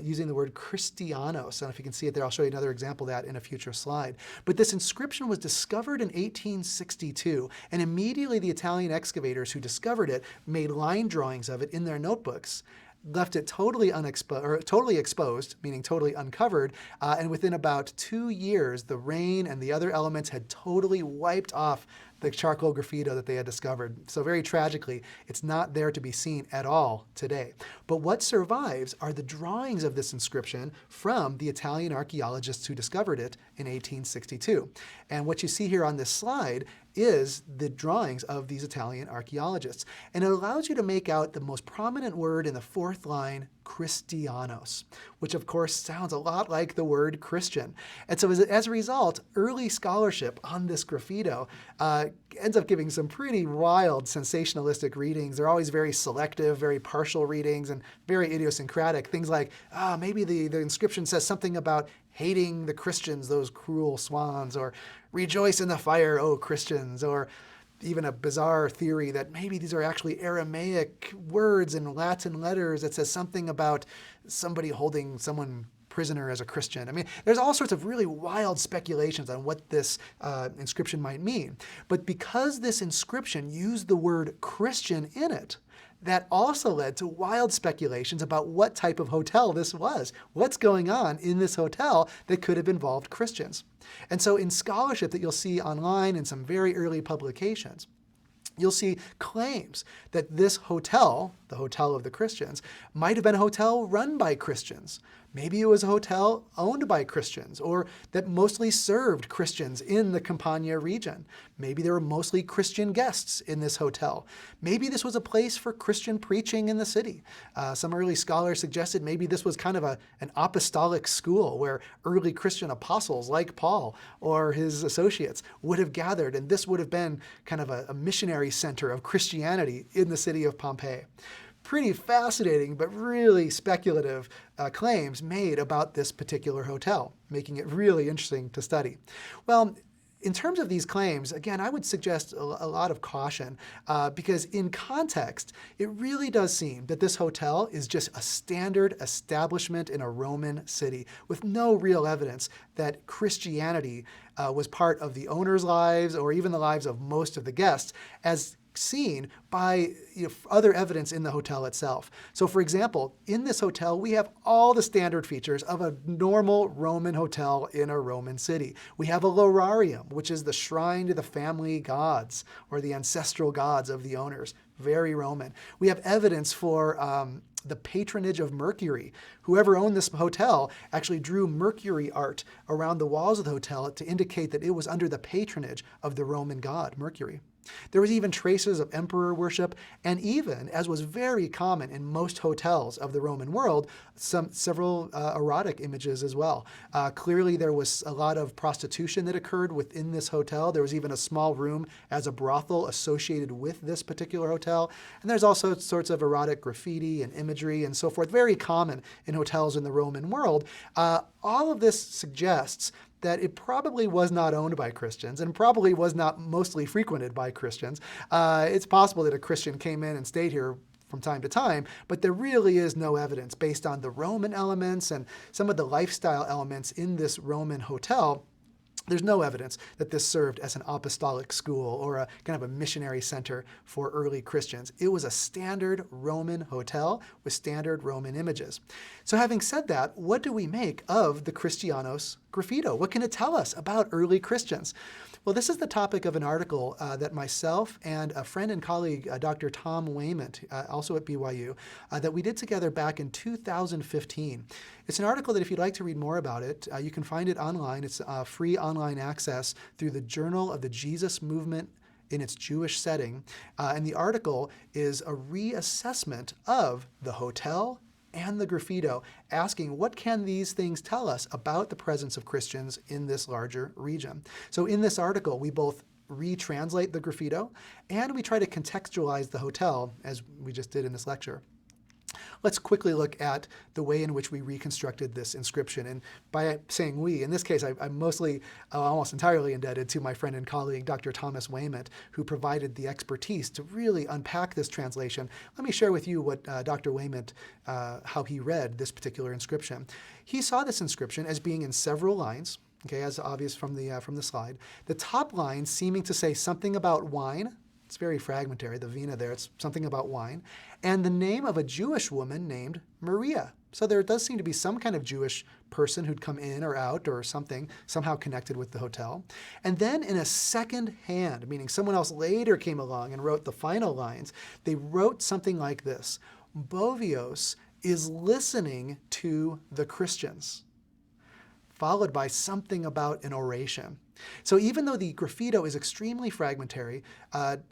Using the word Christianos. I don't know if you can see it there. I'll show you another example of that in a future slide. But this inscription was discovered in 1862, and immediately the Italian excavators who discovered it made line drawings of it in their notebooks, left it totally exposed, meaning totally uncovered, and within about 2 years, the rain and the other elements had totally wiped off the charcoal graffito that they had discovered. So very tragically, it's not there to be seen at all today. But what survives are the drawings of this inscription from the Italian archaeologists who discovered it in 1862. And what you see here on this slide is the drawings of these Italian archaeologists. And it allows you to make out the most prominent word in the fourth line, Christianos, which of course sounds a lot like the word Christian. And so as a result, early scholarship on this graffito ends up giving some pretty wild, sensationalistic readings. They're always very selective, very partial readings, and very idiosyncratic. Things like, maybe the inscription says something about hating the Christians, those cruel swans, or rejoice in the fire, O Christians, or even a bizarre theory that maybe these are actually Aramaic words in Latin letters that says something about somebody holding someone prisoner as a Christian. I mean, there's all sorts of really wild speculations on what this inscription might mean. But because this inscription used the word Christian in it, that also led to wild speculations about what type of hotel this was. What's going on in this hotel that could have involved Christians? And so in scholarship that you'll see online in some very early publications, you'll see claims that this hotel, the Hotel of the Christians, might have been a hotel run by Christians. Maybe it was a hotel owned by Christians, or that mostly served Christians in the Campania region. Maybe there were mostly Christian guests in this hotel. Maybe this was a place for Christian preaching in the city. Some early scholars suggested maybe this was kind of an apostolic school where early Christian apostles like Paul or his associates would have gathered, and this would have been kind of a missionary center of Christianity in the city of Pompeii. Pretty fascinating, but really speculative claims made about this particular hotel, making it really interesting to study. Well, in terms of these claims, again, I would suggest a lot of caution because in context, it really does seem that this hotel is just a standard establishment in a Roman city with no real evidence that Christianity was part of the owners' lives or even the lives of most of the guests, as seen by other evidence in the hotel itself. So for example, in this hotel, we have all the standard features of a normal Roman hotel in a Roman city. We have a lorarium, which is the shrine to the family gods or the ancestral gods of the owners. Very Roman. We have evidence for the patronage of Mercury. Whoever owned this hotel actually drew Mercury art around the walls of the hotel to indicate that it was under the patronage of the Roman god, Mercury. There was even traces of emperor worship, and even, as was very common in most hotels of the Roman world, several erotic images as well. Clearly, there was a lot of prostitution that occurred within this hotel. There was even a small room as a brothel associated with this particular hotel. And there's also sorts of erotic graffiti and imagery and so forth, very common in hotels in the Roman world. All of this suggests that it probably was not owned by Christians and probably was not mostly frequented by Christians. It's possible that a Christian came in and stayed here from time to time, but there really is no evidence based on the Roman elements and some of the lifestyle elements in this Roman hotel. There's no evidence that this served as an apostolic school or a kind of a missionary center for early Christians. It was a standard Roman hotel with standard Roman images. So having said that, what do we make of the Christianos Graffito? What can it tell us about early Christians? Well, this is the topic of an article that myself and a friend and colleague, Dr. Tom Wayment, also at BYU, that we did together back in 2015. It's an article that if you'd like to read more about it, you can find it online. It's free online access through the Journal of the Jesus Movement in its Jewish setting. And the article is a reassessment of the hotel and the graffito, asking what can these things tell us about the presence of Christians in this larger region. So in this article, we both retranslate the graffito and we try to contextualize the hotel as we just did in this lecture. Let's quickly look at the way in which we reconstructed this inscription. And by saying we, in this case, I'm mostly, almost entirely indebted to my friend and colleague, Dr. Thomas Wayment, who provided the expertise to really unpack this translation. Let me share with you what Dr. Wayment, how he read this particular inscription. He saw this inscription as being in several lines, okay, as obvious from the slide. The top line seeming to say something about wine. It's very fragmentary, the vina there. It's something about wine. And the name of a Jewish woman named Maria. So there does seem to be some kind of Jewish person who'd come in or out or something, somehow connected with the hotel. And then in a second hand, meaning someone else later came along and wrote the final lines, they wrote something like this: Bovios is listening to the Christians, followed by something about an oration. So even though the graffito is extremely fragmentary,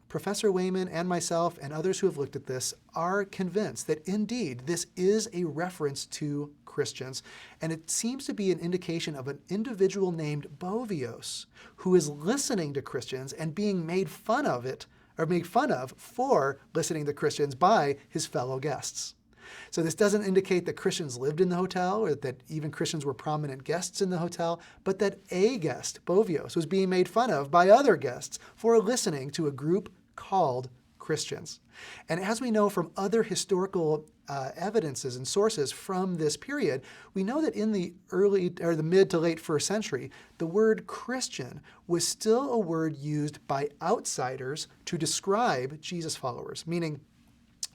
Professor Wayman and myself and others who have looked at this are convinced that indeed this is a reference to Christians. And it seems to be an indication of an individual named Bovios who is listening to Christians and being made fun of it, or made fun of for listening to Christians by his fellow guests. So this doesn't indicate that Christians lived in the hotel or that even Christians were prominent guests in the hotel, but that a guest, Bovios, was being made fun of by other guests for listening to a group called Christians. And as we know from other historical evidences and sources from this period, we know that in the mid to late first century, the word Christian was still a word used by outsiders to describe Jesus followers, meaning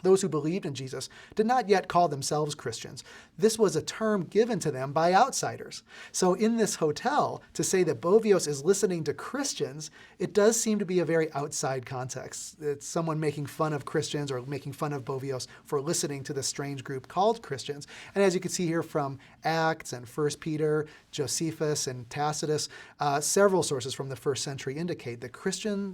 those who believed in Jesus, did not yet call themselves Christians. This was a term given to them by outsiders. So in this hotel, to say that Bovios is listening to Christians, it does seem to be a very outside context. It's someone making fun of Christians or making fun of Bovios for listening to this strange group called Christians. And as you can see here from Acts and 1 Peter, Josephus and Tacitus, several sources from the first century indicate that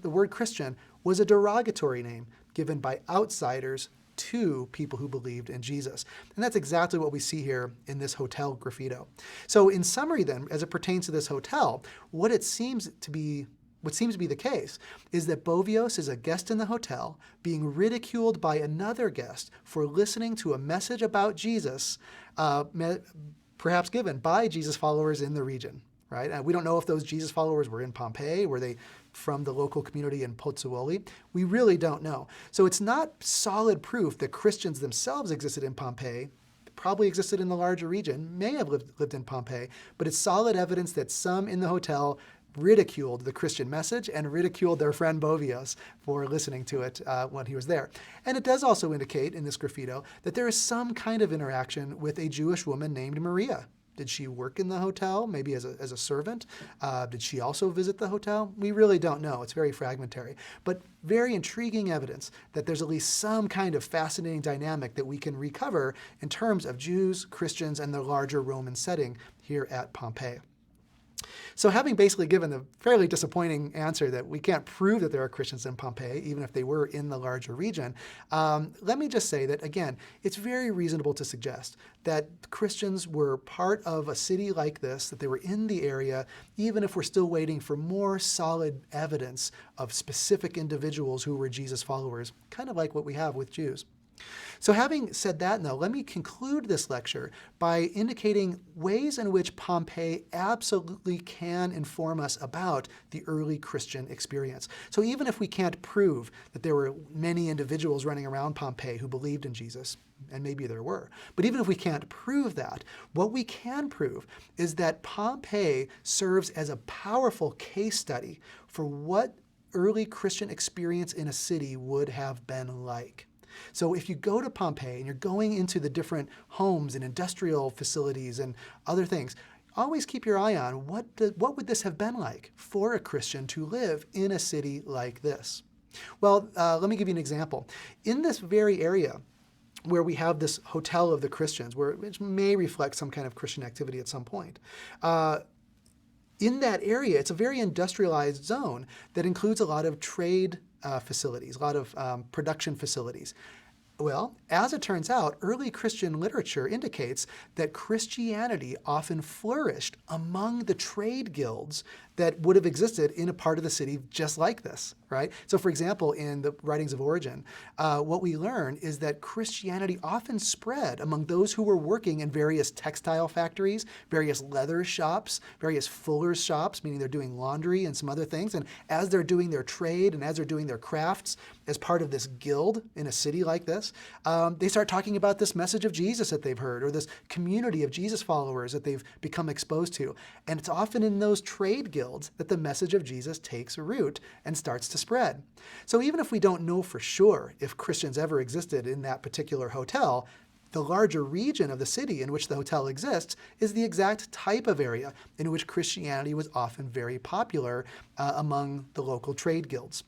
the word Christian was a derogatory name given by outsiders to people who believed in Jesus. And that's exactly what we see here in this hotel graffito. So in summary then, as it pertains to this hotel, what seems to be the case is that Bovios is a guest in the hotel being ridiculed by another guest for listening to a message about Jesus, perhaps given by Jesus followers in the region. Right? We don't know if those Jesus followers were in Pompeii. Were they from the local community in Pozzuoli? We really don't know. So it's not solid proof that Christians themselves existed in Pompeii, probably existed in the larger region, may have lived in Pompeii, but it's solid evidence that some in the hotel ridiculed the Christian message and ridiculed their friend Bovios for listening to it when he was there. And it does also indicate in this graffito that there is some kind of interaction with a Jewish woman named Maria. Did she work in the hotel, maybe as a servant? Did she also visit the hotel? We really don't know. It's very fragmentary. But very intriguing evidence that there's at least some kind of fascinating dynamic that we can recover in terms of Jews, Christians, and the larger Roman setting here at Pompeii. So having basically given the fairly disappointing answer that we can't prove that there are Christians in Pompeii, even if they were in the larger region, let me just say that, again, it's very reasonable to suggest that Christians were part of a city like this, that they were in the area, even if we're still waiting for more solid evidence of specific individuals who were Jesus followers, kind of like what we have with Jews. So having said that, now, let me conclude this lecture by indicating ways in which Pompeii absolutely can inform us about the early Christian experience. So even if we can't prove that there were many individuals running around Pompeii who believed in Jesus, and maybe there were, but even if we can't prove that, what we can prove is that Pompeii serves as a powerful case study for what early Christian experience in a city would have been like. So if you go to Pompeii and you're going into the different homes and industrial facilities and other things, always keep your eye on what would this have been like for a Christian to live in a city like this. Well, let me give you an example. In this very area where we have this hotel of the Christians, which may reflect some kind of Christian activity at some point, in that area, it's a very industrialized zone that includes a lot of trade facilities, a lot of production facilities. Well, as it turns out, early Christian literature indicates that Christianity often flourished among the trade guilds that would have existed in a part of the city just like this, right? So for example, in the writings of Origen, what we learn is that Christianity often spread among those who were working in various textile factories, various leather shops, various fuller's shops, meaning they're doing laundry and some other things. And as they're doing their trade and as they're doing their crafts as part of this guild in a city like this, they start talking about this message of Jesus that they've heard or this community of Jesus followers that they've become exposed to. And it's often in those trade guilds that the message of Jesus takes root and starts to spread. So even if we don't know for sure if Christians ever existed in that particular hotel, the larger region of the city in which the hotel exists is the exact type of area in which Christianity was often very popular among the local trade guilds.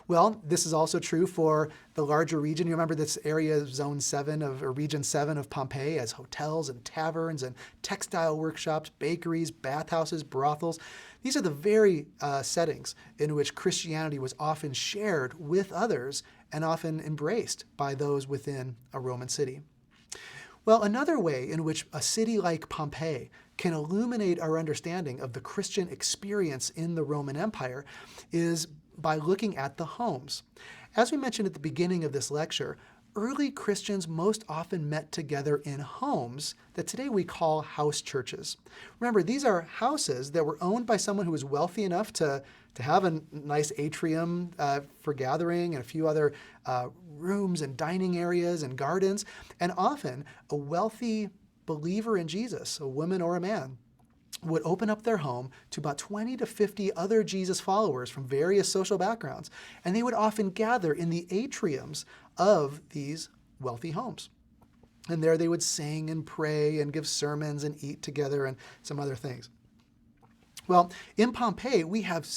Well, this is also true for the larger region. You remember this area, Zone 7 or Region 7 of Pompeii, as hotels and taverns and textile workshops, bakeries, bathhouses, brothels. These are the very settings in which Christianity was often shared with others and often embraced by those within a Roman city. Well, another way in which a city like Pompeii can illuminate our understanding of the Christian experience in the Roman Empire is by looking at the homes. As we mentioned at the beginning of this lecture, early Christians most often met together in homes that today we call house churches. Remember, these are houses that were owned by someone who was wealthy enough to have a nice atrium for gathering and a few other rooms and dining areas and gardens, and often a wealthy believer in Jesus, a woman or a man, would open up their home to about 20 to 50 other Jesus followers from various social backgrounds, and they would often gather in the atriums of these wealthy homes. And there they would sing and pray and give sermons and eat together and some other things. Well, in Pompeii, we have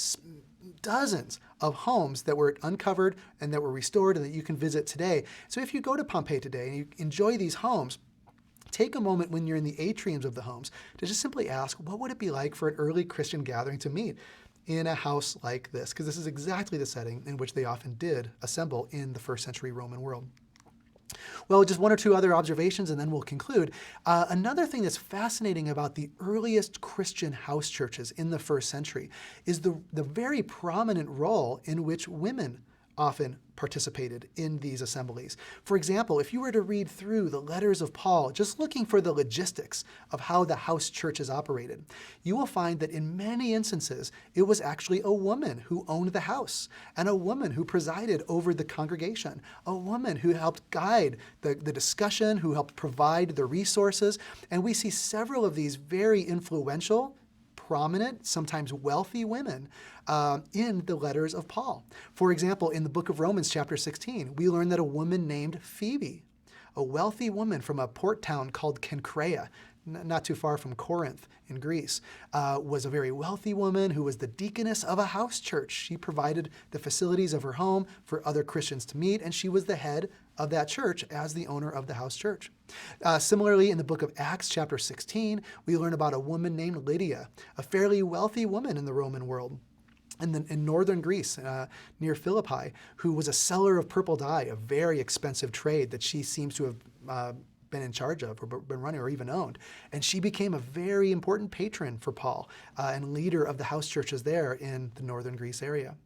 dozens of homes that were uncovered and that were restored and that you can visit today. So if you go to Pompeii today and you enjoy these homes, take a moment when you're in the atriums of the homes to just simply ask, what would it be like for an early Christian gathering to meet in a house like this? Because this is exactly the setting in which they often did assemble in the first century Roman world. Well, just one or two other observations and then we'll conclude. Another thing that's fascinating about the earliest Christian house churches in the first century is the very prominent role in which women often participated in these assemblies. For example, if you were to read through the letters of Paul, just looking for the logistics of how the house churches operated, you will find that in many instances, it was actually a woman who owned the house and a woman who presided over the congregation, a woman who helped guide the discussion, who helped provide the resources. And we see several of these very influential, prominent, sometimes wealthy women in the letters of Paul. For example, in the book of Romans chapter 16, we learn that a woman named Phoebe, a wealthy woman from a port town called Cenchrea, not too far from Corinth in Greece, was a very wealthy woman who was the deaconess of a house church. She provided the facilities of her home for other Christians to meet, and she was the head of that church as the owner of the house church. Similarly, in the book of Acts chapter 16, we learn about a woman named Lydia, a fairly wealthy woman in the Roman world. In northern Greece, near Philippi, who was a seller of purple dye, a very expensive trade that she seems to have been in charge of or been running or even owned. And she became a very important patron for Paul and leader of the house churches there in the northern Greece area.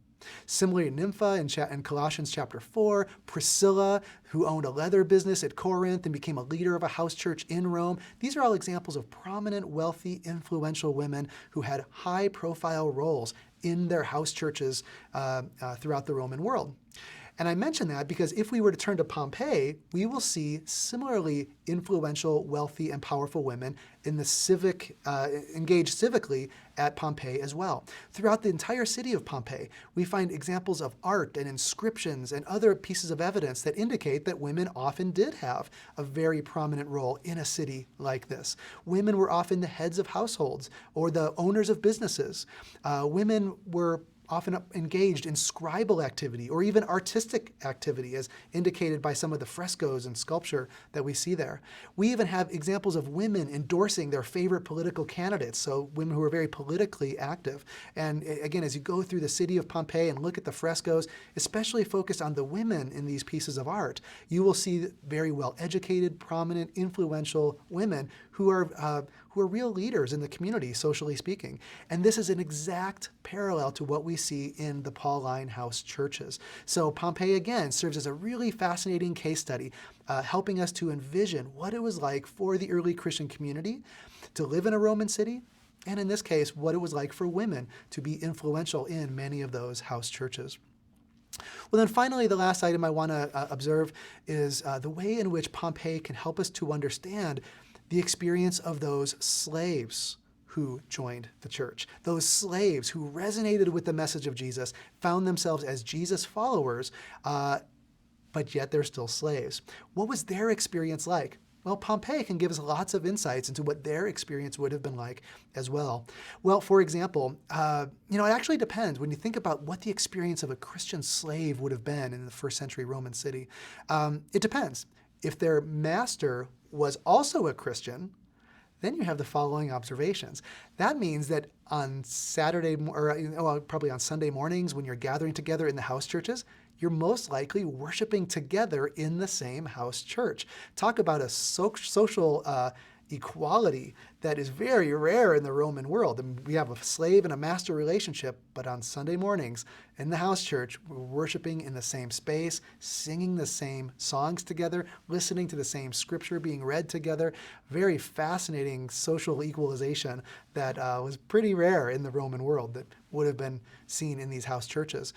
Similarly, Nympha in Colossians chapter 4, Priscilla, who owned a leather business at Corinth and became a leader of a house church in Rome. These are all examples of prominent, wealthy, influential women who had high-profile roles in their house churches throughout the Roman world. And I mention that because if we were to turn to Pompeii, we will see similarly influential, wealthy, and powerful women in the engaged civically at Pompeii as well. Throughout the entire city of Pompeii, we find examples of art and inscriptions and other pieces of evidence that indicate that women often did have a very prominent role in a city like this. Women were often the heads of households or the owners of businesses. Women were often engaged in scribal activity or even artistic activity, as indicated by some of the frescoes and sculpture that we see there. We even have examples of women endorsing their favorite political candidates, so women who are very politically active. And again, as you go through the city of Pompeii and look at the frescoes, especially focused on the women in these pieces of art, you will see very well-educated, prominent, influential women who are real leaders in the community, socially speaking. And this is an exact parallel to what we see in the Pauline house churches. So Pompeii, again, serves as a really fascinating case study, helping us to envision what it was like for the early Christian community to live in a Roman city, and in this case, what it was like for women to be influential in many of those house churches. Well, then finally, the last item I want to observe is the way in which Pompeii can help us to understand the experience of those slaves who joined the church. Those slaves who resonated with the message of Jesus, found themselves as Jesus followers, but yet they're still slaves. What was their experience like? Well, Pompeii can give us lots of insights into what their experience would have been like as well. Well, for example, it actually depends when you think about what the experience of a Christian slave would have been in the first century Roman city. It depends. If their master was also a Christian, then you have the following observations. That means that on probably on Sunday mornings when you're gathering together in the house churches, you're most likely worshiping together in the same house church. Talk about a social equality that is very rare in the Roman world. And we have a slave and a master relationship, but on Sunday mornings in the house church, we're worshiping in the same space, singing the same songs together, listening to the same scripture being read together. Very fascinating social equalization that was pretty rare in the Roman world that would have been seen in these house churches.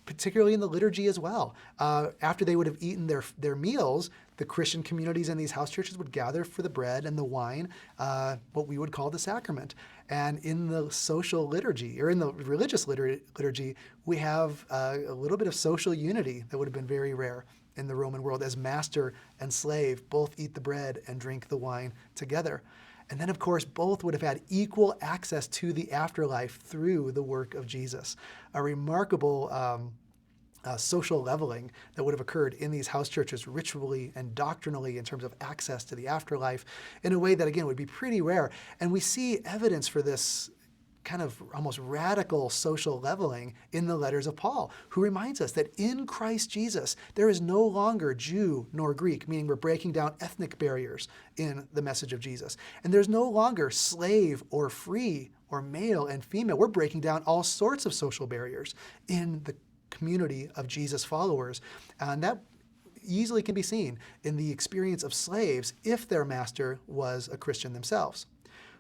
Particularly in the liturgy as well. After they would have eaten their meals, the Christian communities in these house churches would gather for the bread and the wine, what we would call the sacrament. And in the social liturgy, or in the religious liturgy, we have a little bit of social unity that would have been very rare in the Roman world, as master and slave both eat the bread and drink the wine together. And then, of course, both would have had equal access to the afterlife through the work of Jesus. A remarkable social leveling that would have occurred in these house churches ritually and doctrinally in terms of access to the afterlife in a way that, again, would be pretty rare. And we see evidence for this kind of almost radical social leveling in the letters of Paul, who reminds us that in Christ Jesus, there is no longer Jew nor Greek, meaning we're breaking down ethnic barriers in the message of Jesus. And there's no longer slave or free or male and female. We're breaking down all sorts of social barriers in the community of Jesus followers. And that easily can be seen in the experience of slaves if their master was a Christian themselves.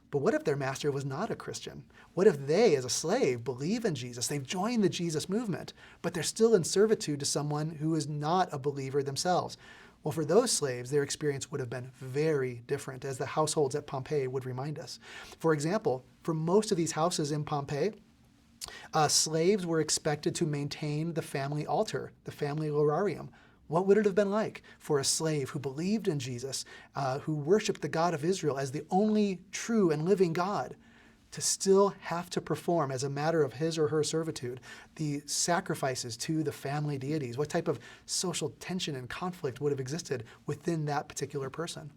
But what if their master was not a Christian? What if they, as a slave, believe in Jesus? They've joined the Jesus movement, but they're still in servitude to someone who is not a believer themselves. Well, for those slaves, their experience would have been very different, as the households at Pompeii would remind us. For example, for most of these houses in Pompeii, slaves were expected to maintain the family altar, the family horarium. What would it have been like for a slave who believed in Jesus, who worshiped the God of Israel as the only true and living God, to still have to perform, as a matter of his or her servitude, the sacrifices to the family deities? What type of social tension and conflict would have existed within that particular person?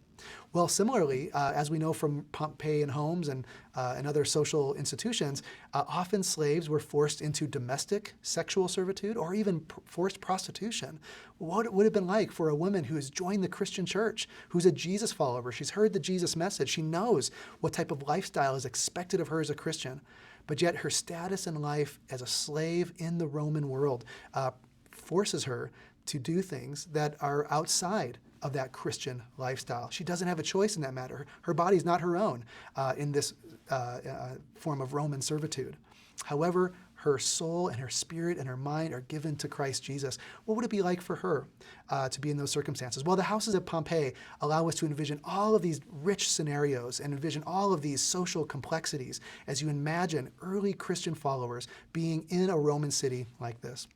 Well, similarly, as we know from Pompeian homes and other social institutions, often slaves were forced into domestic sexual servitude or even forced prostitution. What it would have been like for a woman who has joined the Christian church, who's a Jesus follower. She's heard the Jesus message. She knows what type of lifestyle is expected of her as a Christian. But yet her status in life as a slave in the Roman world forces her to do things that are outside of that Christian lifestyle. She doesn't have a choice in that matter. Her body's not her own in this form of Roman servitude. However, her soul and her spirit and her mind are given to Christ Jesus. What would it be like for her to be in those circumstances? Well, the houses of Pompeii allow us to envision all of these rich scenarios and envision all of these social complexities as you imagine early Christian followers being in a Roman city like this.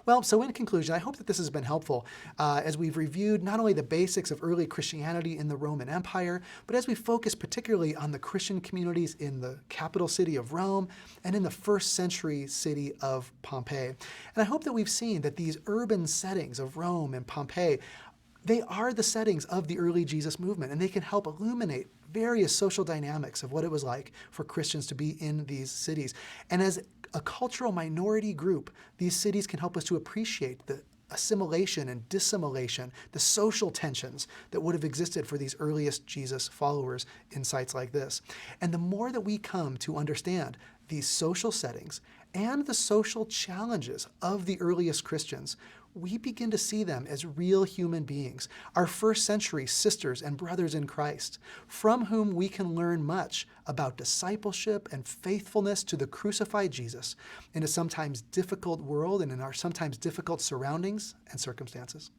Well, so in conclusion, I hope that this has been helpful as we've reviewed not only the basics of early Christianity in the Roman Empire, but as we focus particularly on the Christian communities in the capital city of Rome and in the first century city of Pompeii. And I hope that we've seen that these urban settings of Rome and Pompeii, they are the settings of the early Jesus movement, and they can help illuminate various social dynamics of what it was like for Christians to be in these cities. And as a cultural minority group, these cities can help us to appreciate the assimilation and dissimilation, the social tensions that would have existed for these earliest Jesus followers in sites like this. And the more that we come to understand these social settings and the social challenges of the earliest Christians, we begin to see them as real human beings, our first century sisters and brothers in Christ, from whom we can learn much about discipleship and faithfulness to the crucified Jesus in a sometimes difficult world and in our sometimes difficult surroundings and circumstances.